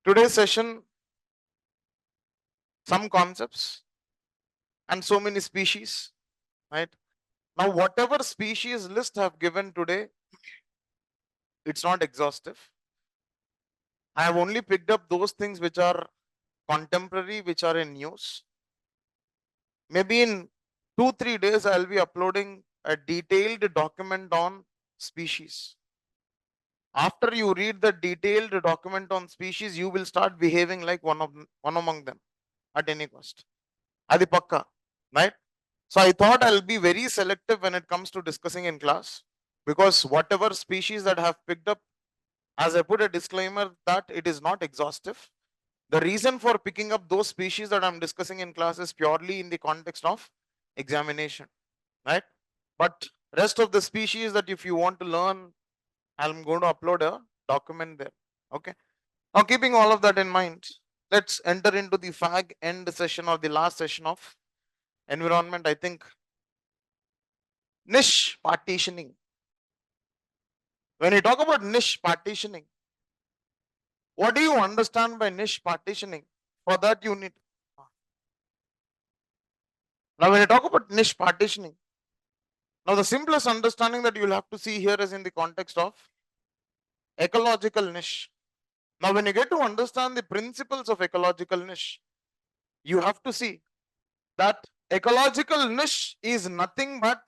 Today's session, some concepts and so many species, right? Now, whatever species list I have given today, it's not exhaustive. I have only picked up those things which are contemporary, which are in news. Maybe in 2-3 days, I'll be uploading a detailed document on species. After you read the detailed document on species, you will start behaving like one among them at any cost. Adi pakka, right? So I thought I'll be very selective when it comes to discussing in class, because whatever species that I have picked up, as I put a disclaimer that it is not exhaustive. The reason for picking up those species that I'm discussing in class is purely in the context of examination, right? But rest of the species that if you want to learn, I'm going to upload a document there. Okay. Now, keeping all of that in mind, let's enter into the fag end session or the last session of environment. I think niche partitioning. When you talk about niche partitioning, what do you understand by niche partitioning? For that, you need. Now, when you talk about niche partitioning, now the simplest understanding that you'll have to see here is in the context of ecological niche. Now, when you get to understand the principles of ecological niche, you have to see that ecological niche is nothing but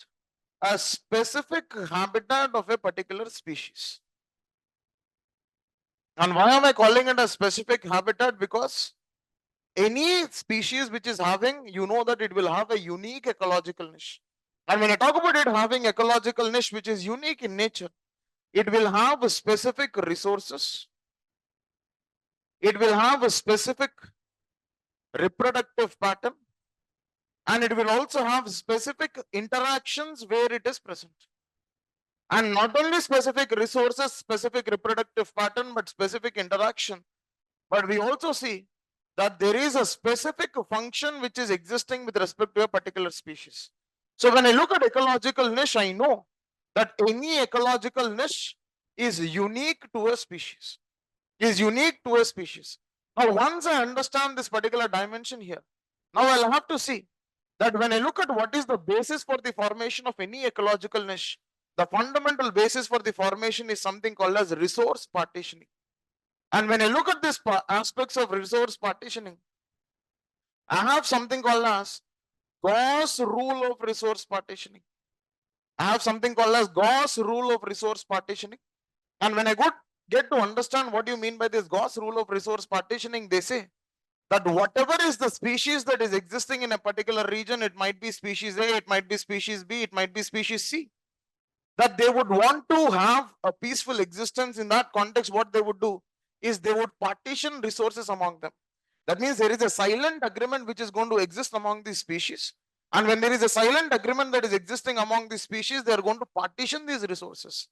a specific habitat of a particular species. And why am I calling it a specific habitat? Because any species which is having, you know that it will have a unique ecological niche. And when I talk about it having ecological niche which is unique in nature, it will have specific resources, it will have a specific reproductive pattern, and it will also have specific interactions where it is present. And not only specific resources, specific reproductive pattern, but specific interaction. But we also see that there is a specific function which is existing with respect to a particular species. So when I look at ecological niche, I know that any ecological niche is unique to a species. Is unique to a species. Now, once I understand this particular dimension here, now I'll have to see that when I look at what is the basis for the formation of any ecological niche, the fundamental basis for the formation is something called as resource partitioning. And when I look at these aspects of resource partitioning, I have something called as Gauss rule of resource partitioning. I have something called as Gauss rule of resource partitioning. And when I get to understand what you mean by this Gauss rule of resource partitioning, they say that whatever is the species that is existing in a particular region, it might be species A, it might be species B, it might be species C, that they would want to have a peaceful existence. In that context, what they would do is they would partition resources among them. That means there is a silent agreement which is going to exist among these species. And when there is a silent agreement that is existing among these species, they are going to partition these resources.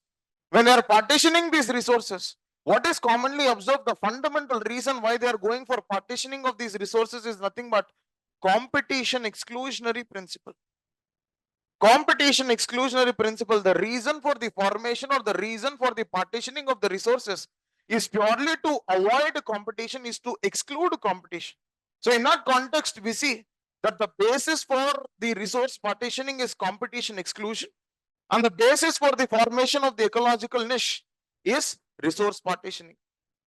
When they are partitioning these resources, what is commonly observed, the fundamental reason why they are going for partitioning of these resources is nothing but competition exclusionary principle. Competition exclusionary principle, the reason for the formation or the reason for the partitioning of the resources is purely to avoid competition, is to exclude competition. So in that context, we see that the basis for the resource partitioning is competition exclusion, and the basis for the formation of the ecological niche is resource partitioning.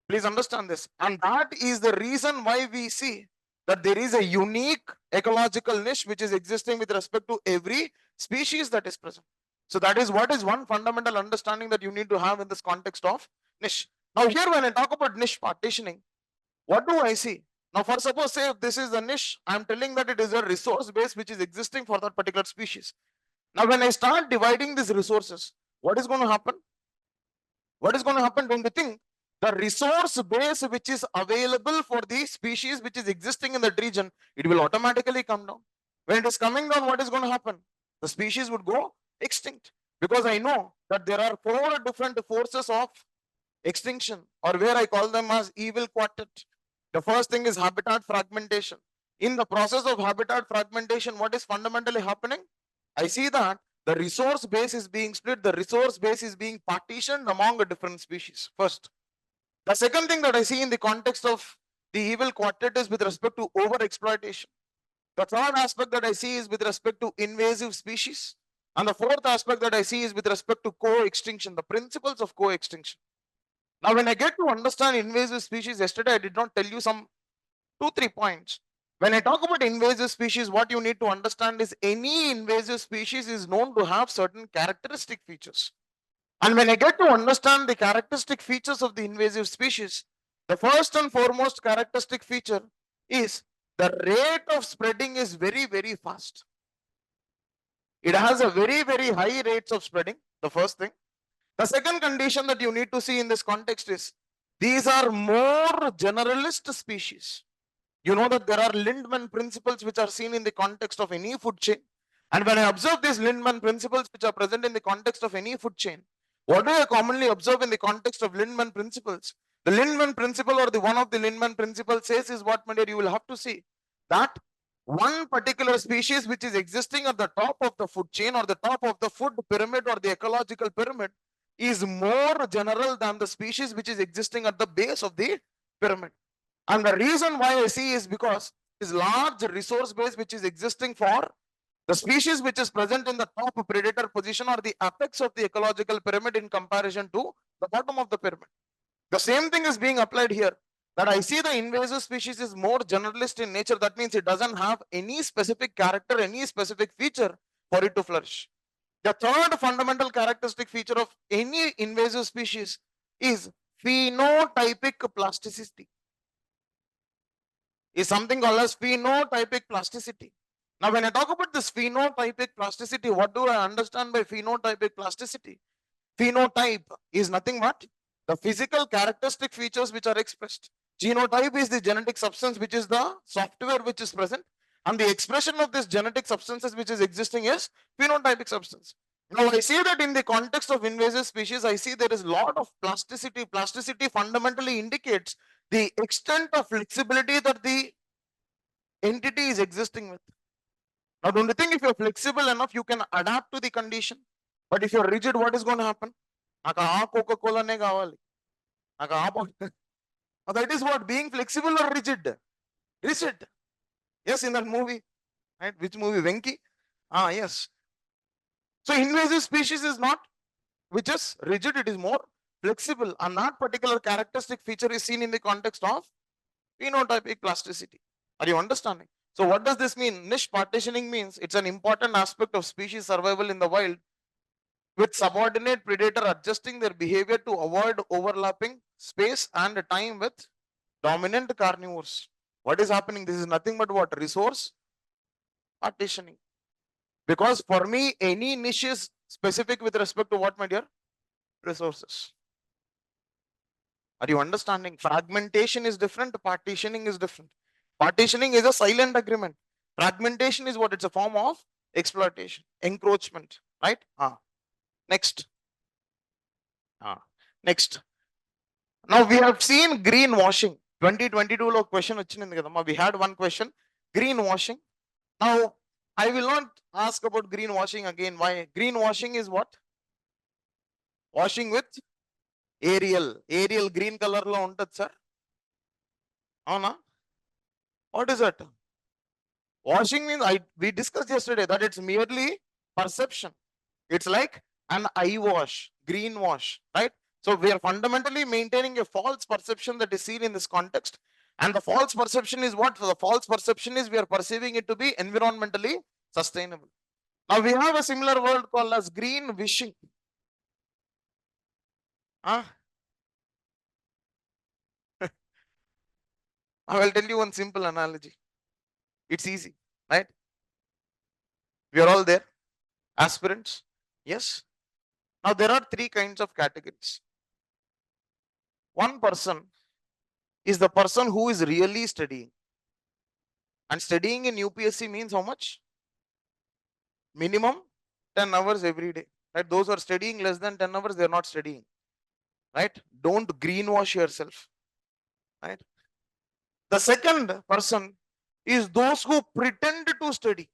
Please understand this. And that is the reason why we see that there is a unique ecological niche which is existing with respect to every species that is present. So that is what is one fundamental understanding that you need to have in this context of niche. Now here when I talk about niche partitioning, what do I see? Now for suppose say if this is a niche, I am telling that it is a resource base which is existing for that particular species. Now when I start dividing these resources, what is going to happen? What is going to happen? Don't you think the resource base which is available for the species which is existing in that region, it will automatically come down. When it is coming down, what is going to happen? The species would go extinct, because I know that there are 4 different forces of extinction, or where I call them as evil quartet. The first thing is habitat fragmentation. In the process of habitat fragmentation, what is fundamentally happening? I see that the resource base is being split, the resource base is being partitioned among a different species first. The second thing that I see in the context of the evil quartet is with respect to over exploitation. The third aspect that I see is with respect to invasive species. And the fourth aspect that I see is with respect to co-extinction, the principles of co-extinction. Now, when I get to understand invasive species, yesterday I did not tell you some 2-3 points. When I talk about invasive species, what you need to understand is any invasive species is known to have certain characteristic features. And when I get to understand the characteristic features of the invasive species, the first and foremost characteristic feature is the rate of spreading is very, very fast. It has a very, very high rates of spreading, the first thing. The second condition that you need to see in this context is these are more generalist species. You know that there are Lindman principles which are seen in the context of any food chain. And when I observe these Lindman principles which are present in the context of any food chain, what do I commonly observe in the context of Lindman principles? The Lindman principle or the one of the Lindman principles says is what, my dear, you will have to see that one particular species which is existing at the top of the food chain or the top of the food pyramid or the ecological pyramid is more general than the species which is existing at the base of the pyramid. And the reason why I see is because this large resource base which is existing for the species which is present in the top predator position or the apex of the ecological pyramid in comparison to the bottom of the pyramid. The same thing is being applied here. That I see the invasive species is more generalist in nature. That means it doesn't have any specific character, any specific feature for it to flourish. The third fundamental characteristic feature of any invasive species is phenotypic plasticity. Is something called as phenotypic plasticity. Now, when I talk about this phenotypic plasticity, what do I understand by phenotypic plasticity? Phenotype is nothing but the physical characteristic features which are expressed. Genotype is the genetic substance which is the software which is present, and the expression of this genetic substances which is existing is phenotypic substance. Now, I see that in the context of invasive species, I see there is a lot of plasticity. Plasticity fundamentally indicates the extent of flexibility that the entity is existing with. Now, don't you think if you're flexible enough, you can adapt to the condition? But if you're rigid, what is going to happen? Coca-Cola ne kavali. That is what, being flexible or rigid? Rigid. Yes, in that movie. Right? Which movie? Venki? Yes. So invasive species is not which is rigid, it is more flexible. And that particular characteristic feature is seen in the context of phenotypic plasticity. Are you understanding? So what does this mean? Niche partitioning means it's an important aspect of species survival in the wild, with subordinate predator adjusting their behavior to avoid overlapping space and time with dominant carnivores. What is happening? This is nothing but what? Resource partitioning. Because for me, any niche is specific with respect to what, my dear? Resources. Are you understanding? Fragmentation is different, partitioning is different. Partitioning is a silent agreement. Fragmentation is what? It's a form of exploitation, encroachment, right? Next. Next. Now we have seen greenwashing. 2022 lo question vachindi kadamma. We had one question, greenwashing. Now I will not ask about greenwashing again. Why? Greenwashing is what? Washing with Ariel green color lo untad, sir. Avuna? What is that? Washing means we discussed yesterday that it's merely perception. It's like an eye wash, green wash, right? So we are fundamentally maintaining a false perception that is seen in this context. And the false perception is what? The false perception is we are perceiving it to be environmentally sustainable. Now we have a similar word called as green wishing. I will tell you one simple analogy. It's easy, right? We are all there, aspirants. Yes. Now there are three kinds of categories. One person is the person who is really studying. And studying in UPSC means how much? Minimum 10 hours every day. Right? Those who are studying less than 10 hours, they are not studying. Right? Don't greenwash yourself. Right? The second person is those who pretend to study.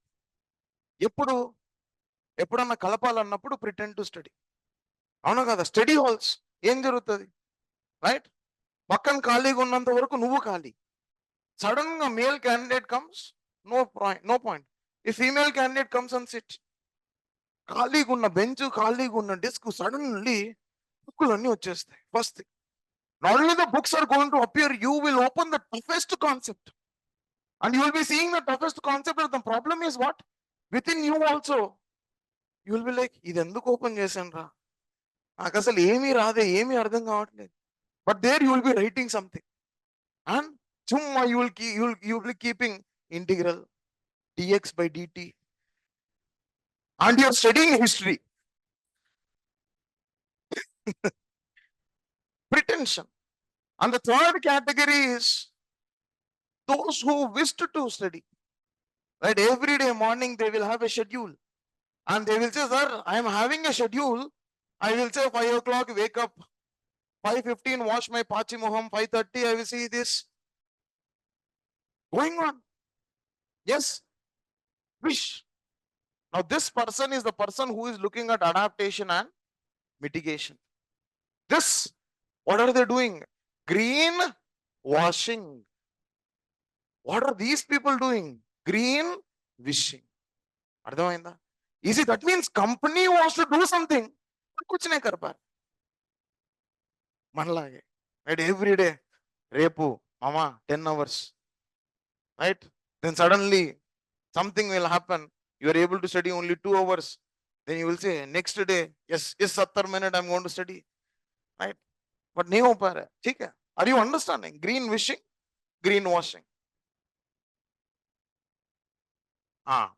ఎప్పుడన్నా కలపాలన్నప్పుడు pretend to study. అవునా కదా? Study halls ఏం జరుగుతుంది? Right? పక్కన ఖాళీగా ఉన్నంత వరకు నువ్వు ఖాళీ. సడన్ గా male candidate comes, no point. ఈ female candidate comes and sit. ఖాళీగా ఉన్న బెంచ్, ఖాళీగా ఉన్న డెస్క్, సడన్లీ బుక్కులన్నీ వచ్చేస్తాయి. First thing, not only the books are going to appear, you will open the toughest concept and you will be seeing the toughest concept. The problem is what? Within you also, you will be like, ఇది ఎందుకు open చేశాను రా, నాకు అసలు ఏమీ రాదే, ఏమీ అర్థం కావట్లేదు. But there you will be writing something and summa you will be keeping integral dx by dt and you are studying history. Pretension. And the third category is those who wished to study. Right? Every day morning they will have a schedule. And they will say, sir, I am having a schedule. I will say 5 o'clock, wake up. 5:15, wash my pachi moham. 5:30, I will see this. Going on. Yes. Wish. Now this person is the person who is looking at adaptation and mitigation. This, what are they doing? Green washing. What are these people doing? Green wishing. అర్థమైందా? Easy. That means company wants to do something. कुछ नहीं कर पा रहे. మనలాగే. Right? Every day. రేపు mama 10 hours. Right? Then suddenly something will happen. You are able to study only 2 hours. Then you will say next day, yes, 70 minutes I'm going to study. Right? But नहीं हो पा रहा है. ठीक है? Are you understanding? Green wishing, green washing.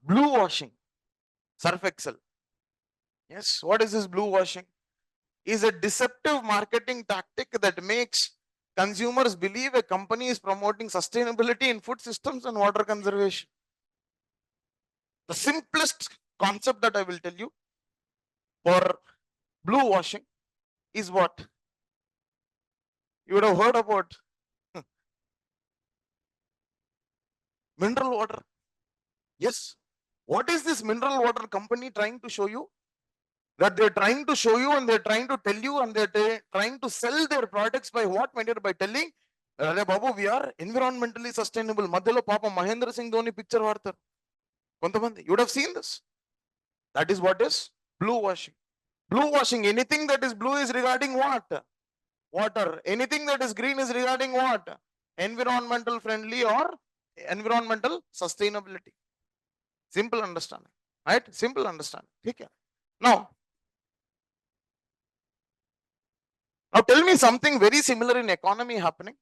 Blue washing. Surf excel. Yes, what is this blue washing? Is a deceptive marketing tactic that makes consumers believe a company is promoting sustainability in food systems and water conservation. The simplest concept that I will tell you for blue washing is what? You would have heard about mineral water. Yes. What is this mineral water company trying to show you? That they're trying to show you and they're trying to tell you and they're trying to sell their products by what method? By telling, Babu, we are environmentally sustainable. Madhyalo Papa Mahendra Singh Dhoni picture vaartaru. Kontamandi, you would have seen this. That is what is blue washing. Blue washing, anything that is blue is regarding what? Water. Anything that is green is regarding what? Environmental friendly or environmental sustainability. Simple understanding. Right? Simple understanding. Okay. Now tell me something very similar in economy happening.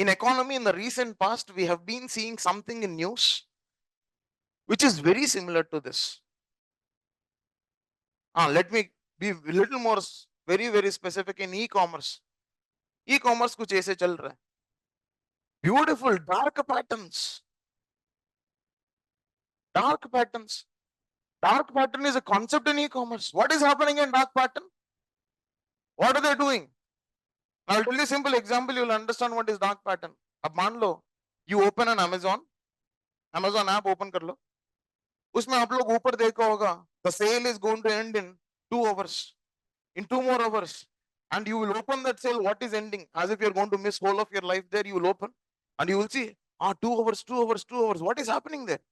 In economy, in the recent past, we have been seeing something in news which is very similar to this. Let me be a little more very, very specific in e-commerce. E-commerce कुछ ऐसे चल रहा है. Beautiful dark patterns. Dark patterns. Dark pattern is a concept in e-commerce. What is happening in dark pattern? What are they doing? I'll tell you a simple example, you will understand what is dark pattern. अब मान लो, you open an Amazon app open कर लो. उसमें आप लोग ऊपर देखा होगा, the sale is going to end in 2 hours. In 2 more hours. And you will open that sale, what is ending? As if you're going to miss whole of your life there, you will open. And you will see, 2 hours, 2 hours, 2 hours. What is happening there?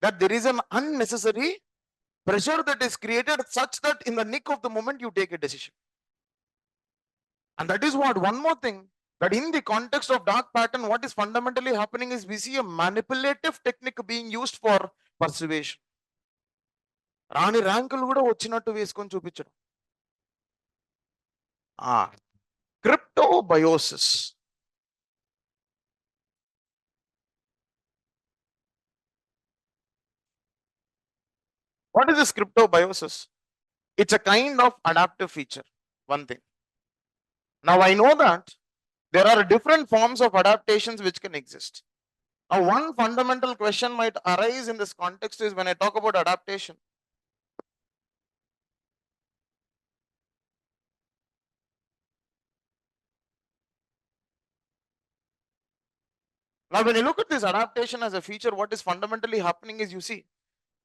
That there is an unnecessary pressure that is created such that in the nick of the moment you take a decision. And that is what, one more thing, that in the context of dark pattern, what is fundamentally happening is we see a manipulative technique being used for persuasion. రాని ర్యాంకులు కూడా వచ్చినట్టు వేసుకొని చూపించడం. Cryptobiosis. What is this cryptobiosis? It's a kind of adaptive feature. One thing. Now I know that there are different forms of adaptations which can exist. Now one fundamental question might arise in this context is when I talk about adaptation. Now when you look at this adaptation as a feature, what is fundamentally happening is you see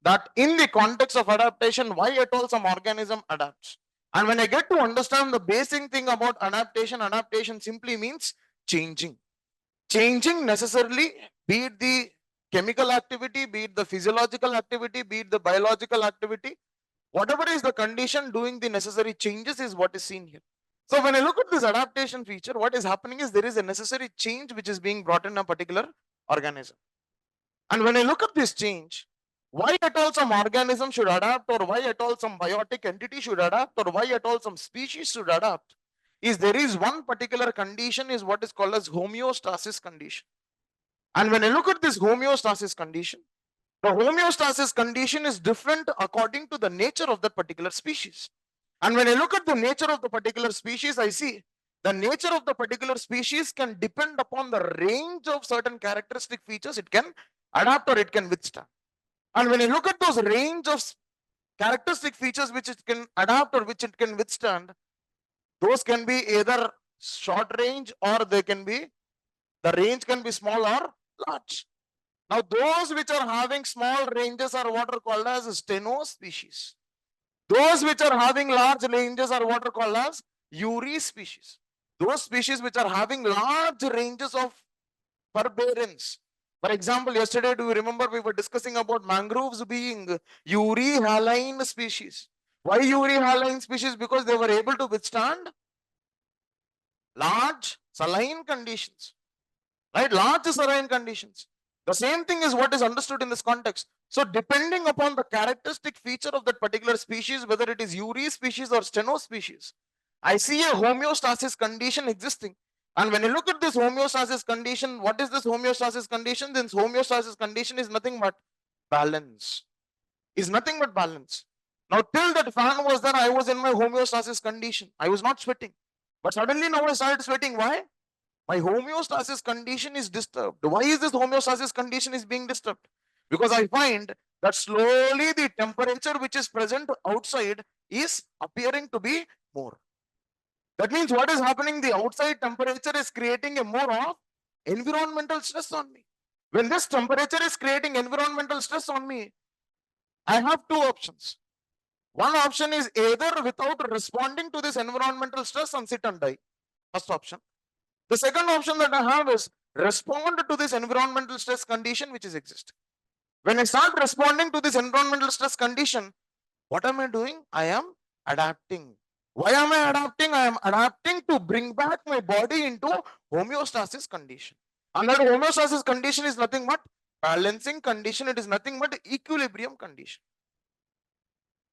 that in the context of adaptation, why at all some organism adapts? And when I get to understand the basic thing about adaptation, adaptation simply means changing. Changing necessarily, be it the chemical activity, be it the physiological activity, be it the biological activity, whatever is the condition, doing the necessary changes is what is seen here. So when I look at this adaptation feature, what is happening is there is a necessary change which is being brought in a particular organism. And when I look at this change, why at all some organism should adapt, or why at all some biotic entity should adapt, or why at all some species should adapt, is there is one particular condition is what is called as homeostasis condition. And when I look at this homeostasis condition, the homeostasis condition is different according to the nature of that particular species. And when I look at the nature of the particular species, I see the nature of the particular species can depend upon the range of certain characteristic features it can adapt or it can withstand. And when you look at those range of characteristic features which it can adapt or which it can withstand, those can be either short range or they can be, the range can be small or large. Now, those which are having small ranges are what are called as steno species. Those which are having large ranges are what are called as uri species. Those species which are having large ranges of forbearance. For example, yesterday, do you remember we were discussing about mangroves being uri-haline species? Why uri-haline species? Because they were able to withstand large saline conditions, right? Large saline conditions. The same thing is what is understood in this context. So depending upon the characteristic feature of that particular species, whether it is uri species or steno species, I see a homeostasis condition existing. And when you look at this homeostasis condition, what is this homeostasis condition? This homeostasis condition is nothing but balance. Is nothing but balance. Now, till that fan was there, I was in my homeostasis condition. I was not sweating. But suddenly now I started sweating. Why? My homeostasis condition is disturbed. Why is this homeostasis condition is being disturbed? Because I find that slowly the temperature which is present outside is appearing to be more. That means what is happening? The outside temperature is creating a more of environmental stress on me. When this temperature is creating environmental stress on me, I have two options. One option is either without responding to this environmental stress and sit and die. First option. The second option that I have is respond to this environmental stress condition which is existing. When I start responding to this environmental stress condition, what am I doing? I am adapting. Why am I adapting? I am adapting to bring back my body into homeostasis condition. And that homeostasis condition is nothing but balancing condition. It is nothing but equilibrium condition.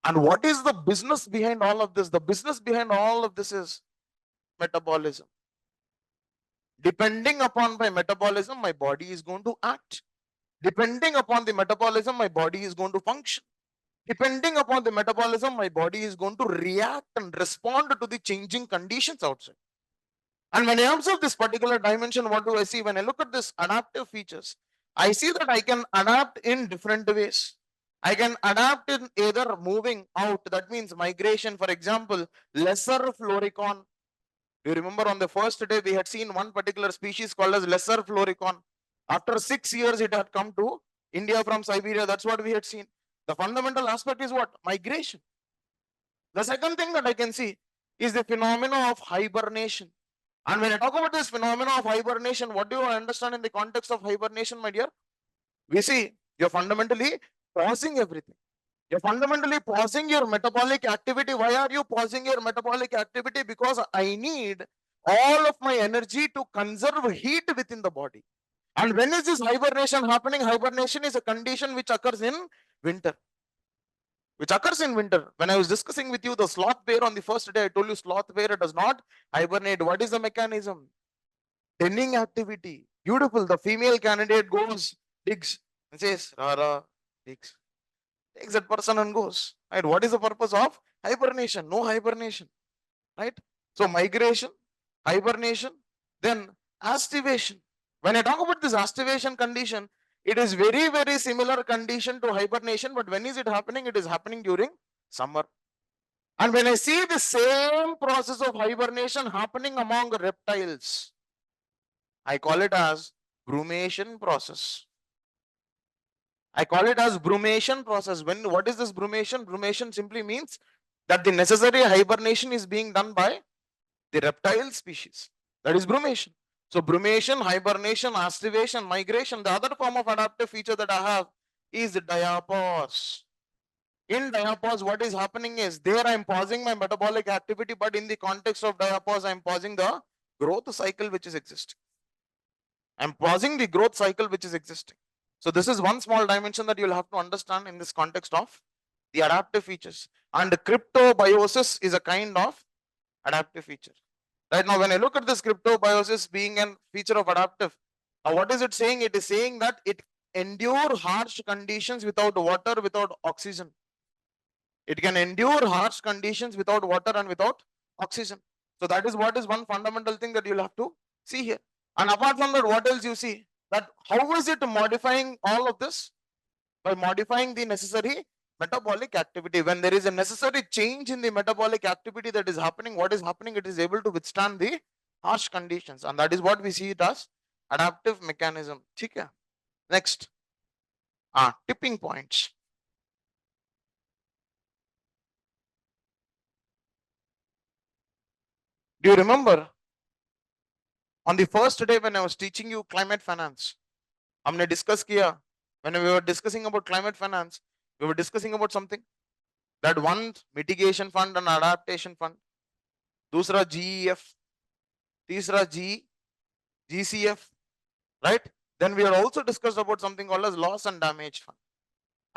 And what is the business behind all of this? The business behind all of this is metabolism. Depending upon my metabolism, my body is going to act. Depending upon the metabolism, my body is going to function. Depending upon the metabolism, my body is going to react and respond to the changing conditions outside. And when I observe this particular dimension, what do I see? When I look at this adaptive features, I see that I can adapt in different ways. I can adapt in either moving out, that means migration, for example, lesser floricon. Do you remember on the first day we had seen one particular species called as lesser floricon? After 6 years, it had come to India from Siberia. That's what we had seen. The fundamental aspect is what? Migration. The second thing that I can see is the phenomena of hibernation. And when I talk about this phenomena of hibernation, what do you understand in the context of hibernation, my dear? We see you're fundamentally pausing everything. You're fundamentally pausing your metabolic activity. Why are you pausing your metabolic activity? Because I need all of my energy to conserve heat within the body. And when is this hibernation happening? Hibernation is a condition which occurs in winter. Which occurs in winter. When I was discussing with you the sloth bear on the first day, I told you sloth bear does not hibernate. What is the mechanism? Denning activity. Beautiful. The female candidate goes, digs, and says, Rara, digs. Takes that person and goes. Right? What is the purpose of hibernation? No hibernation. Right? So migration, hibernation, then aestivation. When I talk about this aestivation condition, it is very, very similar condition to hibernation, but when is it happening? It is happening during summer. And when I see the same process of hibernation happening among reptiles, I call it as brumation process. I call it as brumation process. What is this brumation? Brumation simply means that the necessary hibernation is being done by the reptile species. That is brumation. So brumation, hibernation, aestivation, migration. The other form of adaptive feature that I have is diapause. In diapause, what is happening is there I am pausing my metabolic activity, but in the context of diapause, I am pausing the growth cycle which is existing. I am pausing the growth cycle which is existing. So this is one small dimension that you'll have to understand in this context of the adaptive features. And cryptobiosis is a kind of adaptive feature. Right now, when I look at this cryptobiosis being a feature of adaptive, what is it saying? It is saying that it endure harsh conditions without water, without oxygen. It can endure harsh conditions without water and without oxygen. So that is what is one fundamental thing that you'll have to see here. And apart from that, what else you see? That how is it modifying all of this? By modifying the necessary metabolic activity. When there is a necessary change in the metabolic activity that is happening, what is happening? It is able to withstand the harsh conditions. And that is what we see it as adaptive mechanism. Okay. Next. Tipping points. Do you remember on the first day when I was teaching you climate finance? हमने discuss किया, when we were discussing about climate finance, we were discussing about something, that one mitigation fund and adaptation fund, दूसरा GEF, तीसरा GCF, right? Then we are also discussed about something called as loss and damage fund.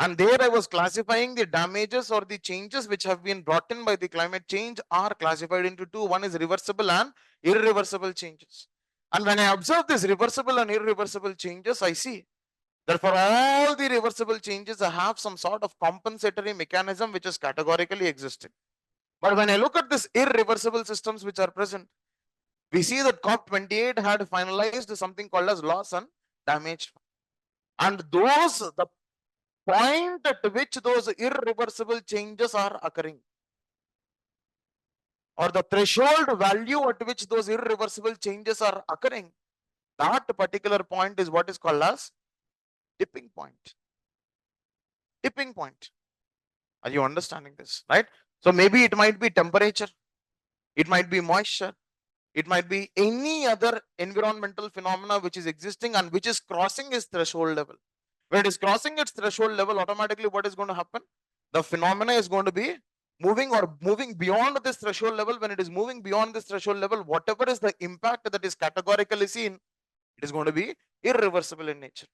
And there I was classifying the damages or the changes which have been brought in by the climate change are classified into two. One is reversible and irreversible changes. And when I observe this reversible and irreversible changes, I see that for all the reversible changes, I have some sort of compensatory mechanism which is categorically existing. But when I look at this irreversible systems which are present, we see that COP28 had finalized something called as loss and damage. And those, the point at which those irreversible changes are occurring, or the threshold value at which those irreversible changes are occurring, that particular point is what is called as tipping point. Tipping point. Are you understanding this? Right? So maybe it might be temperature, it might be moisture, it might be any other environmental phenomena which is existing and which is crossing its threshold level. When it is crossing its threshold level, automatically what is going to happen? The phenomena is going to be moving or moving beyond this threshold level. When it is moving beyond this threshold level, whatever is the impact that is categorically seen, it is going to be irreversible in nature.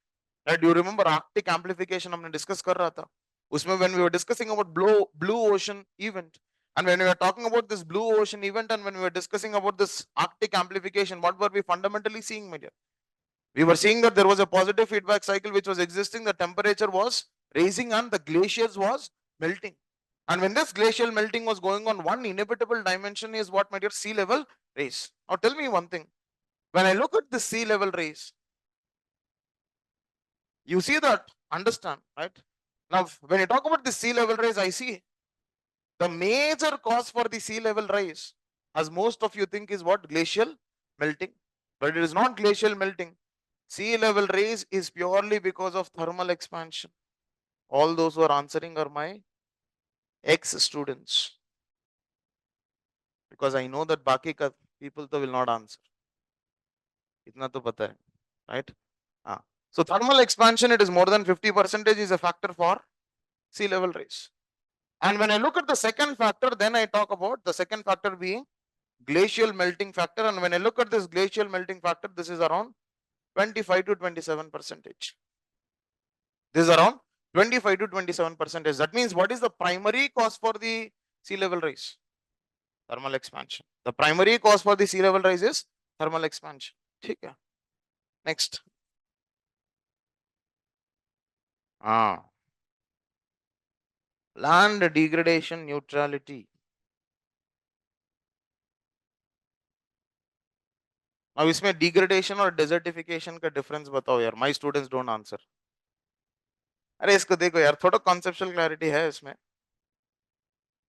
Right? Do you remember Arctic amplification? हमने discuss कर रहा था. उसमें when we were discussing about blue ocean event, and when we were talking about this blue ocean event, and when we were discussing about this Arctic amplification, what were we fundamentally seeing, my dear? We were seeing that there was a positive feedback cycle which was existing. The temperature was rising and the glaciers was melting. And when this glacial melting was going on, one inevitable dimension is what, my dear? Sea level rise. Now tell me one thing. When I look at the sea level rise, you see that, understand, right? Now, when you talk about the sea level rise, I see the major cause for the sea level rise, as most of you think, is what? Glacial melting. But it is not glacial melting. Sea level rise is purely because of thermal expansion. All those who are answering are my ex-students. Because I know that baki ka people to will not answer. Itna to pata hai, right? So thermal expansion, it is more than 50% is a factor for sea level rise. And when I look at the second factor, then I talk about the second factor being glacial melting factor. And when I look at this glacial melting factor, this is around 25 to 27%. This is around 25 to 27%. That means what is the primary cause for the sea level rise? Thermal expansion. The primary cause for the sea level rise is thermal expansion. Okay. Next. Land degradation neutrality. अब इसमें degradation और desertification का difference बताओ यार. My students don't answer. अरे इसको देखो यार, थोड़ा कॉन्सेप्चुअल क्लैरिटी है इसमें.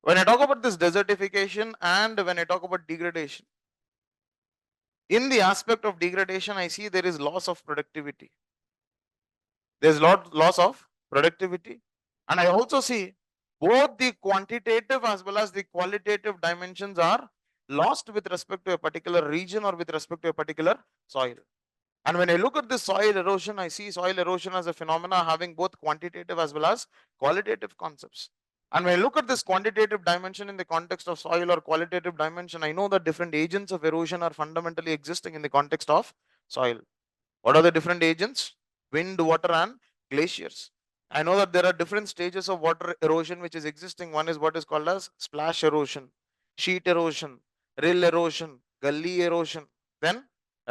When I talk about this desertification and when I talk about degradation, in the aspect of degradation, I see there is loss of productivity. There is loss of productivity, and I also see both the quantitative as well as the qualitative dimensions are lost with respect to a particular region or with respect to a particular soil. And when I look at the soil erosion, I see soil erosion as a phenomena having both quantitative as well as qualitative concepts. And when I look at this quantitative dimension in the context of soil or qualitative dimension, I know that different agents of erosion are fundamentally existing in the context of soil. What are the different agents? Wind, water, and glaciers. I know that there are different stages of water erosion which is existing. One is what is called as splash erosion, sheet erosion, rill erosion, gully erosion, then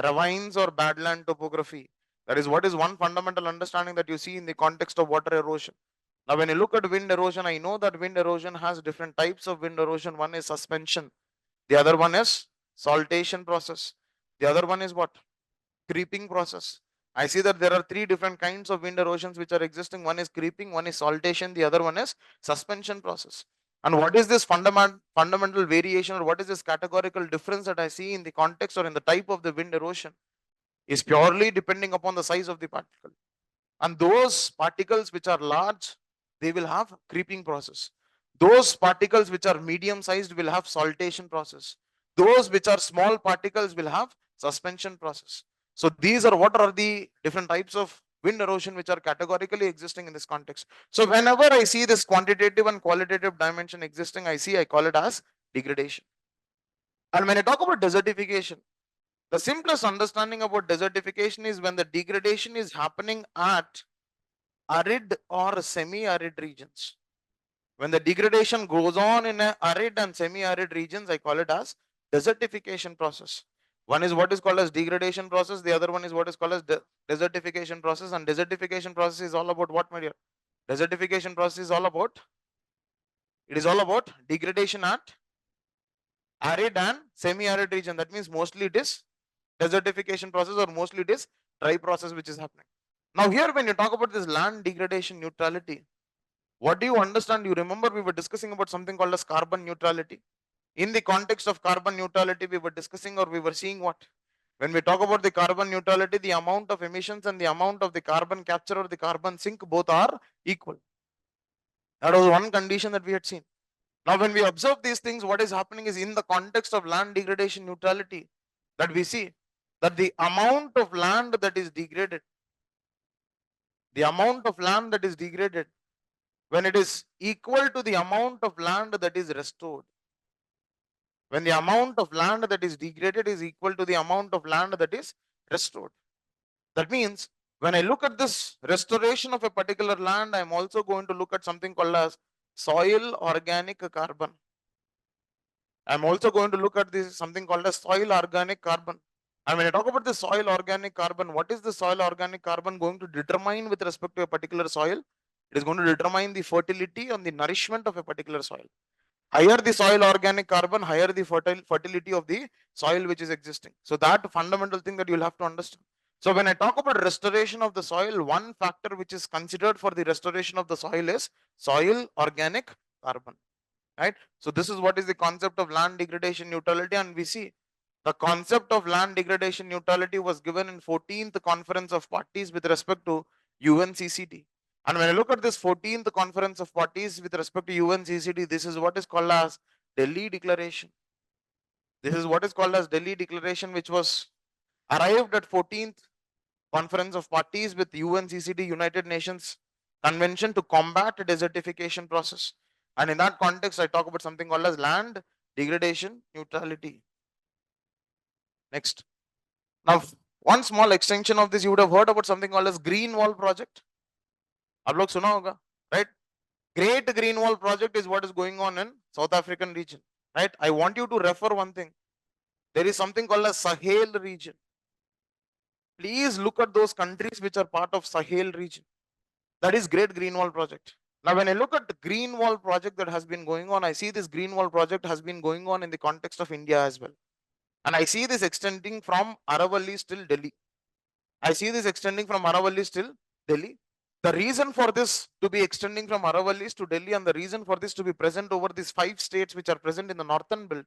ravines or badland topography. That is what is one fundamental understanding that you see in the context of water erosion. Now, when you look at wind erosion, I know that wind erosion has different types of wind erosion. One is suspension, the other one is saltation process, the other one is what? Creeping process. I see that there are three different kinds of wind erosions which are existing. One is creeping, one is saltation, the other one is suspension process. And what is this fundamental variation, or what is this categorical difference that I see in the context or in the type of the wind erosion is purely depending upon the size of the particle. And those particles which are large, they will have creeping process. Those particles which are medium sized will have saltation process. Those which are small particles will have suspension process. So these are what are the different types of wind erosion which are categorically existing in this context. So whenever I see this quantitative and qualitative dimension existing, I call it as degradation. And when I talk about desertification, the simplest understanding about desertification is when the degradation is happening at arid or semi-arid regions. When the degradation goes on in arid and semi-arid regions, I call it as desertification process. One is what is called as degradation process, the other one is what is called as desertification process. And desertification process is all about what, my dear? Desertification process is all about, it is all about degradation at arid and semi-arid region. That means mostly it is desertification process, or mostly it is dry process which is happening. Now here when you talk about this land degradation neutrality, what do you understand? You remember we were discussing about something called as carbon neutrality. In the context of carbon neutrality, we were discussing, or we were seeing what? When we talk about the carbon neutrality, the amount of emissions and the amount of the carbon capture or the carbon sink both are equal. That was one condition that we had seen. Now, when we observe these things, what is happening is in the context of land degradation neutrality, that we see that the amount of land that is degraded, when it is equal to the amount of land that is restored, when the amount of land that is degraded is equal to the amount of land that is restored. That means when I look at this restoration of a particular land, I am also going to look at something called as soil organic carbon. I am also going to look at this something called as soil organic carbon. And when I talk about the soil organic carbon, what is the soil organic carbon going to determine with respect to a particular soil? It is going to determine the fertility and the nourishment of a particular soil. Higher the soil organic carbon, higher the fertility of the soil which is existing. So that fundamental thing that you'll have to understand. So when I talk about restoration of the soil, one factor which is considered for the restoration of the soil is soil organic carbon. Right? So this is what is the concept of land degradation neutrality, and we see the concept of land degradation neutrality was given in 14th Conference of Parties with respect to UNCCD. And when I look at this 14th Conference of Parties with respect to UNCCD, this is what is called as Delhi Declaration. This is what is called as Delhi Declaration, which was arrived at 14th Conference of Parties with UNCCD, United Nations Convention to combat desertification process. And in that context, I talk about something called as land degradation neutrality. Next. Now, one small extension of this, you would have heard about something called as Green Wall Project. आप लोग सुना होगा, right? Great Green Wall Project is what is going on in South African region, right? I want you to refer one thing. There is something called as Sahel region. Please look at those countries which are part of Sahel region. That is Great Green Wall Project. Now, when I look at the Green Wall Project that has been going on, I see this Green Wall Project has been going on in the context of India as well. And I see this extending from Aravalli till Delhi. I see this extending from Aravalli till Delhi. The reason for this to be extending from Aravallis to Delhi, and the reason for this to be present over these 5 states which are present in the northern belt,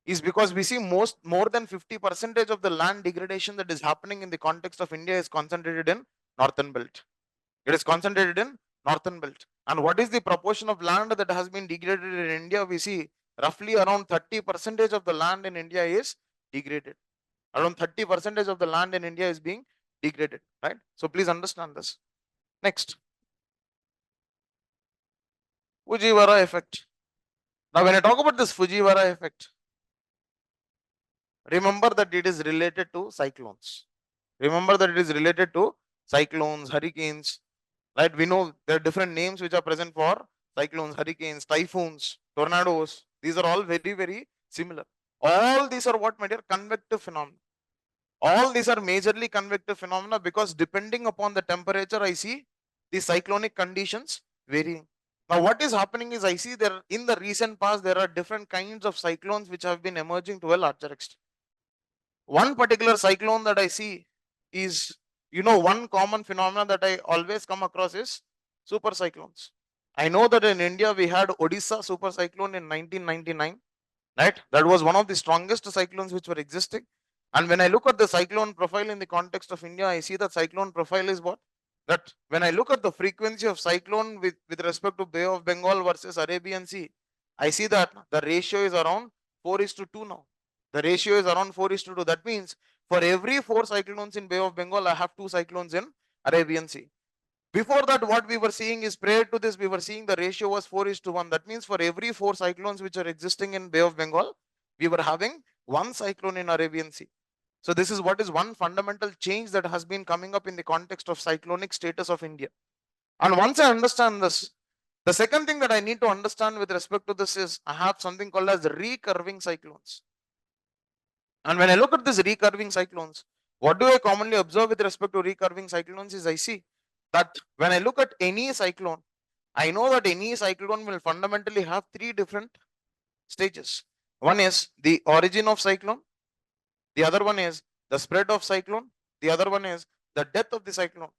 is because we see more than 50% of the land degradation that is happening in the context of India is concentrated in northern belt. It is concentrated in northern belt. And what is the proportion of land that has been degraded in India? We see roughly around 30% of the land in India is degraded. Around 30% of the land in India is being degraded, right? So please understand this. Next, Fujiwara effect. Now, when I talk about this Fujiwara effect, remember that it is related to cyclones. Remember that it is related to cyclones, hurricanes, right? We know there are different names which are present for cyclones, hurricanes, typhoons, tornadoes. These are all very, very similar. All these are what, my dear? Convective phenomena. All these are majorly convective phenomena because depending upon the temperature, I see the cyclonic conditions varying. Now, what is happening is I see there in the recent past, there are different kinds of cyclones which have been emerging to a larger extent. One particular cyclone that I see is, one common phenomenon that I always come across is super cyclones. I know that in India we had Odisha super cyclone in 1999, right? That was one of the strongest cyclones which were existing. And when I look at the cyclone profile in the context of India, I see that cyclone profile is what? That when I look at the frequency of cyclone with respect to Bay of Bengal versus Arabian Sea, I see that the ratio is around 4:2 now. The ratio is around 4:2. That means for every 4 cyclones in Bay of Bengal, I have 2 cyclones in Arabian Sea. Before that, what we were seeing is prior to this, we were seeing the ratio was 4:1. That means for every 4 cyclones which are existing in Bay of Bengal, we were having 1 cyclone in Arabian Sea. So this is what is one fundamental change that has been coming up in the context of cyclonic status of India. And once I understand this, the second thing that I need to understand with respect to this is I have something called as recurving cyclones. And when I look at these recurving cyclones, what do I commonly observe with respect to recurving cyclones is I see that when I look at any cyclone, I know that any cyclone will fundamentally have 3 different stages. One is the origin of cyclone, the other one is the spread of cyclone, the other one is the death of the cyclone.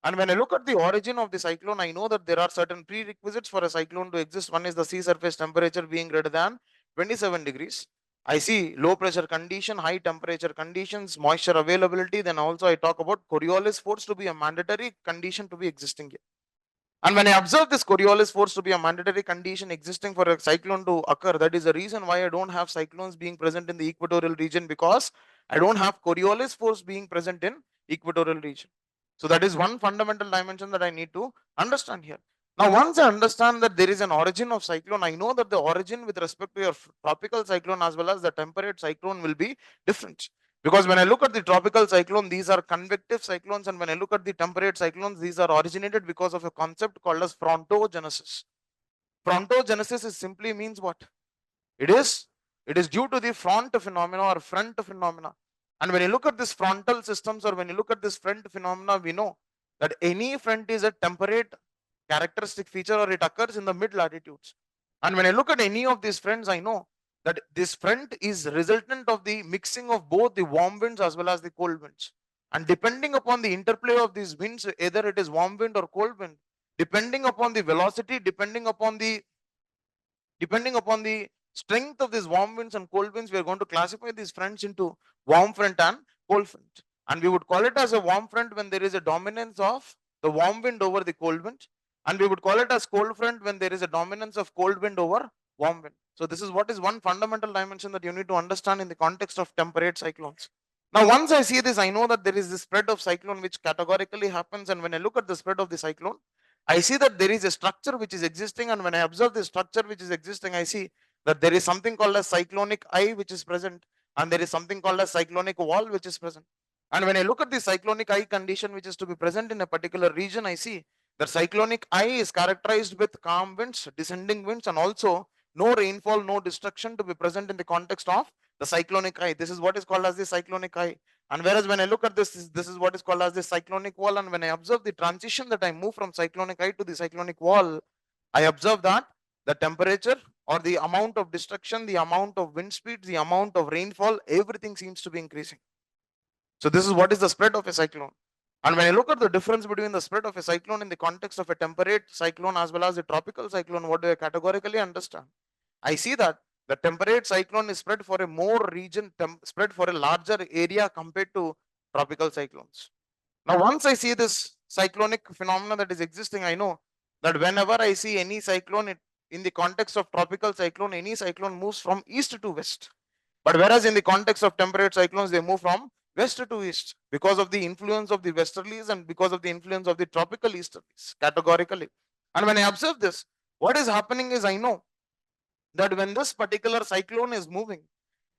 And when I look at the origin of the cyclone, I know that there are certain prerequisites for a cyclone to exist. One is the sea surface temperature being greater than 27 degrees. I see low pressure condition, high temperature conditions, moisture availability. Then also I talk about Coriolis force to be a mandatory condition to be existing here. And when I observe this Coriolis force to be a mandatory condition existing for a cyclone to occur, that is the reason why I don't have cyclones being present in the equatorial region, because I don't have Coriolis force being present in equatorial region. So that is one fundamental dimension that I need to understand here. Now, once I understand that there is an origin of cyclone, I know that the origin with respect to your tropical cyclone as well as the temperate cyclone will be different. Because when I look at the tropical cyclone, these are convective cyclones, and when I look at the temperate cyclones, these are originated because of a concept called as frontogenesis. Frontogenesis is simply means what? It is due to the front phenomena or front phenomena. And when you look at this frontal systems or when you look at this front phenomena, we know that any front is a temperate characteristic feature or it occurs in the mid latitudes. And when I look at any of these fronts, I know that this front is resultant of the mixing of both the warm winds as well as the cold winds. And depending upon the interplay of these winds, either it is warm wind or cold wind, depending upon the velocity, depending upon the strength of these warm winds and cold winds, we are going to classify these fronts into warm front and cold front. And we would call it as a warm front when there is a dominance of the warm wind over the cold wind. And we would call it as cold front when there is a dominance of cold wind over warm wind. So this is what is one fundamental dimension that you need to understand in the context of temperate cyclones. Now, once I see this, I know that there is this spread of cyclone which categorically happens. And when I look at the spread of the cyclone, I see that there is a structure which is existing. And when I observe the structure which is existing, I see that there is something called a cyclonic eye which is present, and there is something called a cyclonic wall which is present. And when I look at the cyclonic eye condition which is to be present in a particular region, I see that cyclonic eye is characterized with calm winds, descending winds, and also no rainfall, no destruction to be present in the context of the cyclonic eye. This is what is called as the cyclonic eye. And whereas when I look at this is what is called as the cyclonic wall. And when I observe the transition that I move from cyclonic eye to the cyclonic wall, I observe that the temperature or the amount of destruction, the amount of wind speeds, the amount of rainfall, everything seems to be increasing. So this is what is the spread of a cyclone. And when I look at the difference between the spread of a cyclone in the context of a temperate cyclone as well as a tropical cyclone, what do I categorically understand? I see that the temperate cyclone is spread for a more region, spread for a larger area compared to tropical cyclones. Now, once I see this cyclonic phenomenon that is existing, I know that whenever I see any cyclone, in the context of tropical cyclone, any cyclone moves from east to west. But whereas in the context of temperate cyclones, they move from west to east because of the influence of the westerlies and because of the influence of the tropical easterlies, categorically. And when I observe this, what is happening is I know that when this particular cyclone is moving,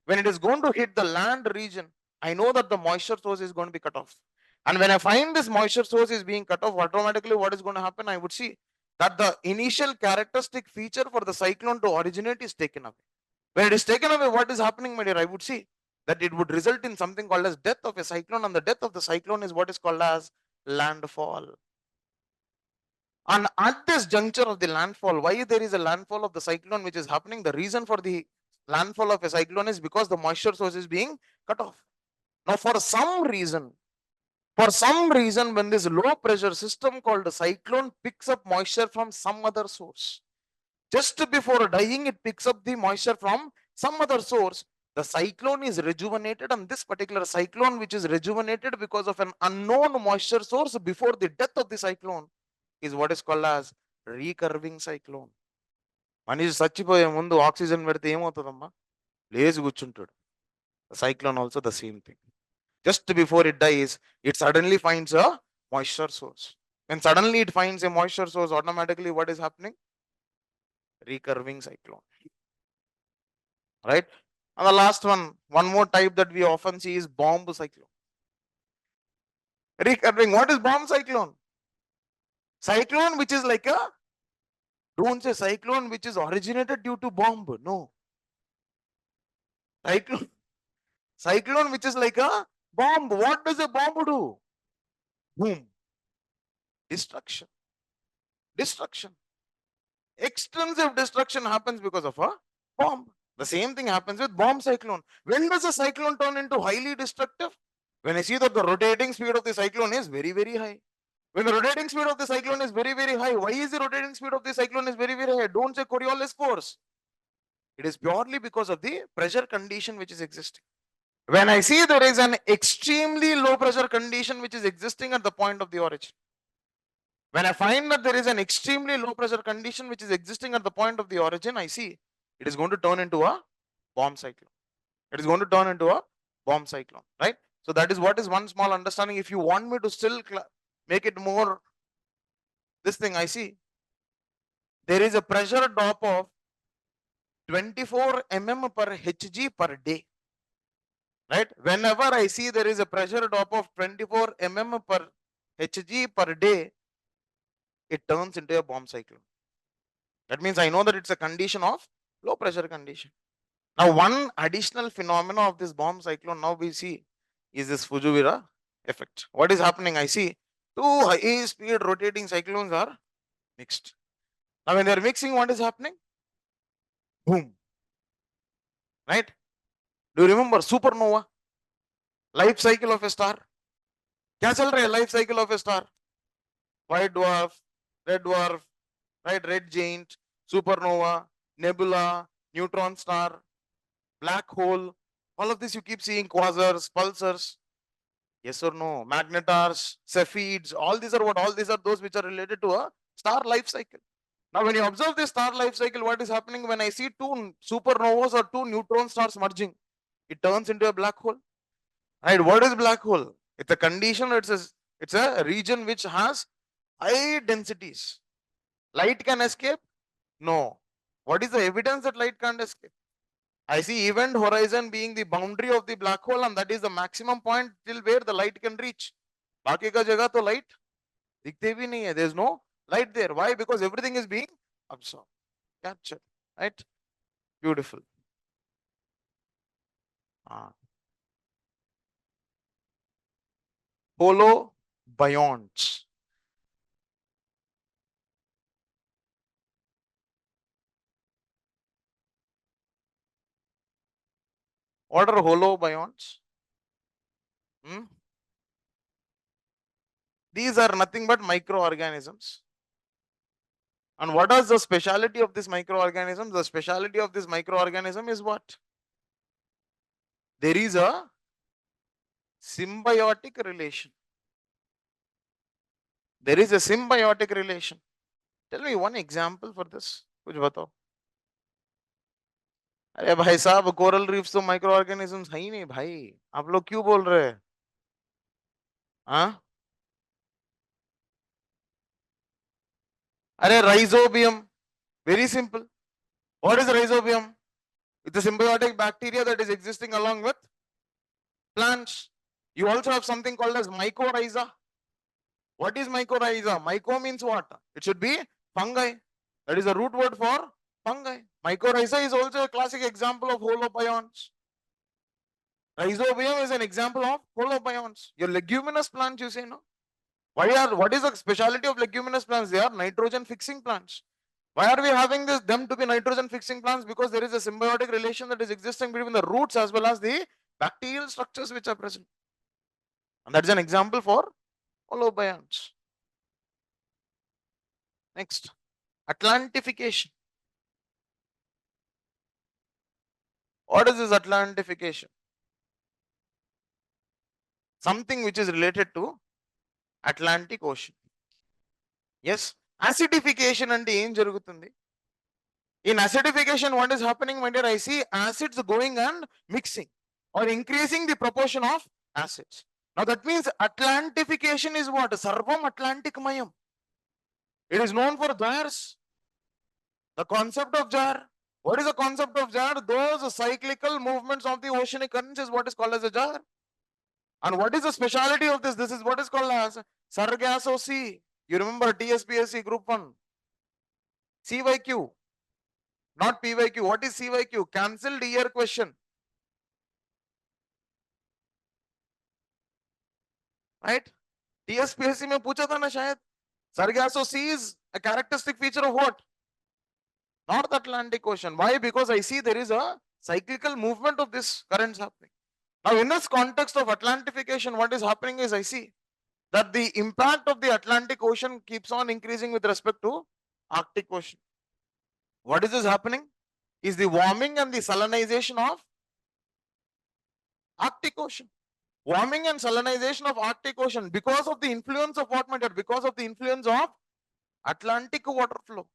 when it is going to hit the land region, I know that the moisture source is going to be cut off. And when I find this moisture source is being cut off, automatically what is going to happen? I would see that the initial characteristic feature for the cyclone to originate is taken away. When it is taken away, what is happening, my dear? I would see that it would result in something called as death of a cyclone, and the death of the cyclone is what is called as landfall. And at this juncture of the landfall, why there is a landfall of the cyclone which is happening? The reason for the landfall of a cyclone is because the moisture source is being cut off. Now, for some reason, when this low pressure system called a cyclone picks up moisture from some other source, just before dying, it picks up the moisture from some other source. The cyclone is rejuvenated, and this particular cyclone, which is rejuvenated because of an unknown moisture source before the death of the cyclone, is what is called as recurving cyclone. మనిషి చచ్చిపోయే ముందు oxygen పెడితే ఏమవుతుందమ్మా? లేచి కూర్చుంటాడు. The cyclone also the same thing. Just before it dies, it suddenly finds a moisture source. When suddenly it finds a moisture source, automatically what is happening? Recurving cyclone. Right? And the last one more type that we often see is bomb cyclone. Recurving. What is bomb cyclone? Cyclone which is like a, don't say cyclone which is originated due to bomb. No. Cyclone which is like a bomb. What does a bomb do? Boom. Destruction. Extensive destruction happens because of a bomb. The same thing happens with bomb cyclone. When does a cyclone turn into highly destructive? When I see that the rotating speed of the cyclone is very, very high. When the rotating speed of the cyclone is very, very high, why is the rotating speed of the cyclone is very, very high? Don't say Coriolis force. It is purely because of the pressure condition which is existing. When I see there is an extremely low pressure condition which is existing at the point of the origin, when I find that there is an extremely low pressure condition which is existing at the point of the origin, I see it is going to turn into a bomb cyclone. It is going to turn into a bomb cyclone, right? So that is what is one small understanding. If you want me to still make it more, this thing I see, there is a pressure drop of 24 mm per Hg per day. Right? Whenever I see there is a pressure drop of 24 mm per Hg per day, it turns into a bomb cyclone. That means I know that it's a condition of low pressure condition. Now, one additional phenomena of this bomb cyclone now we see is this Fujivara effect. What is happening? I see two high speed rotating cyclones are mixed. Now, when they are mixing, what is happening? Boom. Right? Do you remember supernova? Life cycle of a star. क्या चल रहा है life cycle of a star? White dwarf, right? Red giant, supernova, nebula, neutron star, black hole. All of this you keep seeing, quasars, pulsars. Yes or no? Magnetars, cepheids. All these are what? All these are those which are related to a star life cycle. Now, when you observe this star life cycle, what is happening? When I see two supernovas or two neutron stars merging, it turns into a black hole. Right? What is black hole? It's a condition. It's a region which has high densities. Light can escape? No. What is the evidence that light can't escape? I see event horizon being the boundary of the black hole, and that is the maximum point till where the light can reach. बाकी का जगह तो light दिखते भी नहीं है. There is no light there. Why? Because everything is being absorbed, captured. Right? Beautiful. Holobionts. What are holobionts? These are nothing but microorganisms. And what is the speciality of this microorganism? The speciality of this microorganism is what? There is a symbiotic relation. There is a symbiotic relation. Tell me one example for this. कुछ बताओ. अरे भाई साहब, coral reefs तो micro organisms है ही नहीं भाई. आप लोग क्यों बोल रहे हैं? हाँ, अरे rhizobium, very simple. What is rhizobium? It's a symbiotic bacteria that is existing along with plants. You also have something called as mycorrhiza. What is mycorrhiza? Myco means what? It should be fungi. That is a root word for fungi. Mycorrhiza is also a classic example of holobionts. Rhizobium is an example of holobionts. Your leguminous plants, you say, no? What is the speciality of leguminous plants? They are nitrogen fixing plants. Why are we having them to be nitrogen fixing plants? Because there is a symbiotic relation that is existing between the roots as well as the bacterial structures which are present. And that's an example for holobionts. Next, Atlantification. What is this Atlantification? Something which is related to Atlantic Ocean. Yes, acidification and em jarugutundi. In acidification, what is happening, my dear? I see acids going and mixing or increasing the proportion of acids. Now that means Atlantification is what? Sarvam Atlantic Mayam. It is known for jars. The concept of jar. What is the concept of jar? Those cyclical movements of the oceanic currents is what is called as a jar. And what is the speciality of this? This is what is called as Sargasso Sea. You remember TSPSC Group 1. CYQ, not PYQ. What is CYQ? Cancelled year question. Right? TSPSC में पूछा था ना शायद. Sargasso Sea is a characteristic feature of what? North Atlantic Ocean. Why? Because I see there is a cyclical movement of this currents happening. Now, in this context of Atlantification, what is happening is I see that the impact of the Atlantic Ocean keeps on increasing with respect to Arctic Ocean. What is this happening? Is the warming and the salinization of Arctic Ocean. Warming and salinization of Arctic Ocean because of the influence of what, my dear? Because of the influence of Atlantic water flow.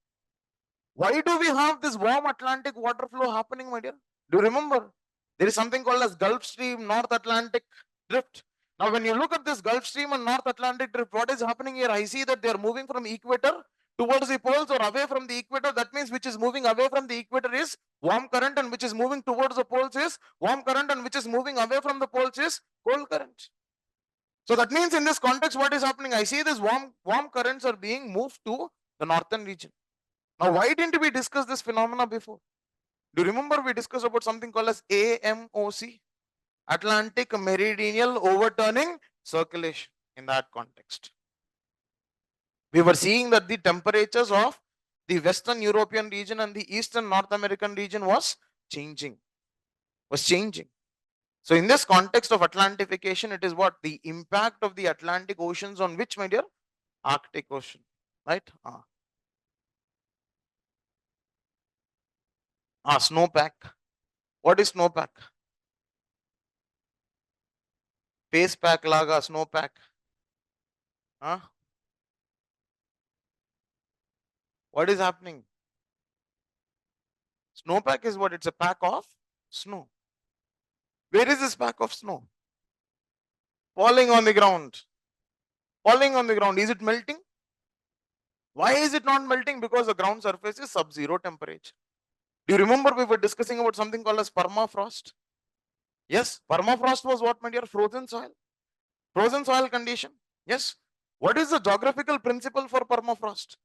Why do we have this warm Atlantic water flow happening, my dear? Do you remember? There is something called as Gulf Stream, North Atlantic Drift. Now, when you look at this Gulf Stream and North Atlantic Drift, what is happening here? I see that they are moving from equator towards the poles or away from the equator. That means which is moving away from the equator is warm current, and which is moving towards the poles is warm current, and which is moving away from the poles is cold current. So that means in this context, what is happening? I see this warm currents are being moved to the northern region. Now, why didn't we discuss this phenomena before? Do you remember we discussed about something called as AMOC? Atlantic Meridional Overturning Circulation. In that context, we were seeing that the temperatures of the Western European region and the Eastern North American region was changing. So in this context of Atlantification, it is what? The impact of the Atlantic Oceans on which, my dear? Arctic Ocean. Right? Snowpack. What is snowpack? Face pack laga, snowpack. What is happening? Snowpack is what? It's a pack of snow. Where is this pack of snow? Falling on the ground. Falling on the ground. Is it melting? Why is it not melting? Because the ground surface is sub-zero temperature. Do you remember we were discussing about something called as permafrost? Yes, permafrost was what, my dear? Frozen soil. Frozen soil condition. Yes. What is the geographical principle for permafrost?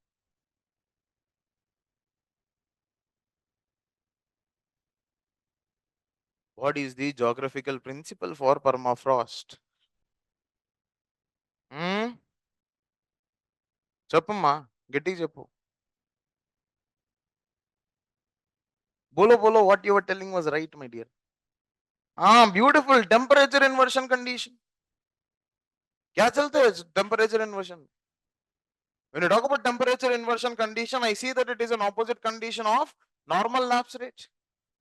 What is the geographical principle for permafrost? చెప్పమ్మా, గట్టిగా చెప్పు. Bolo, what you were telling was right, my dear. Beautiful. Temperature inversion condition. क्या चलते है temperature inversion? When you talk about temperature inversion condition, I see that it is an opposite condition of normal lapse rate.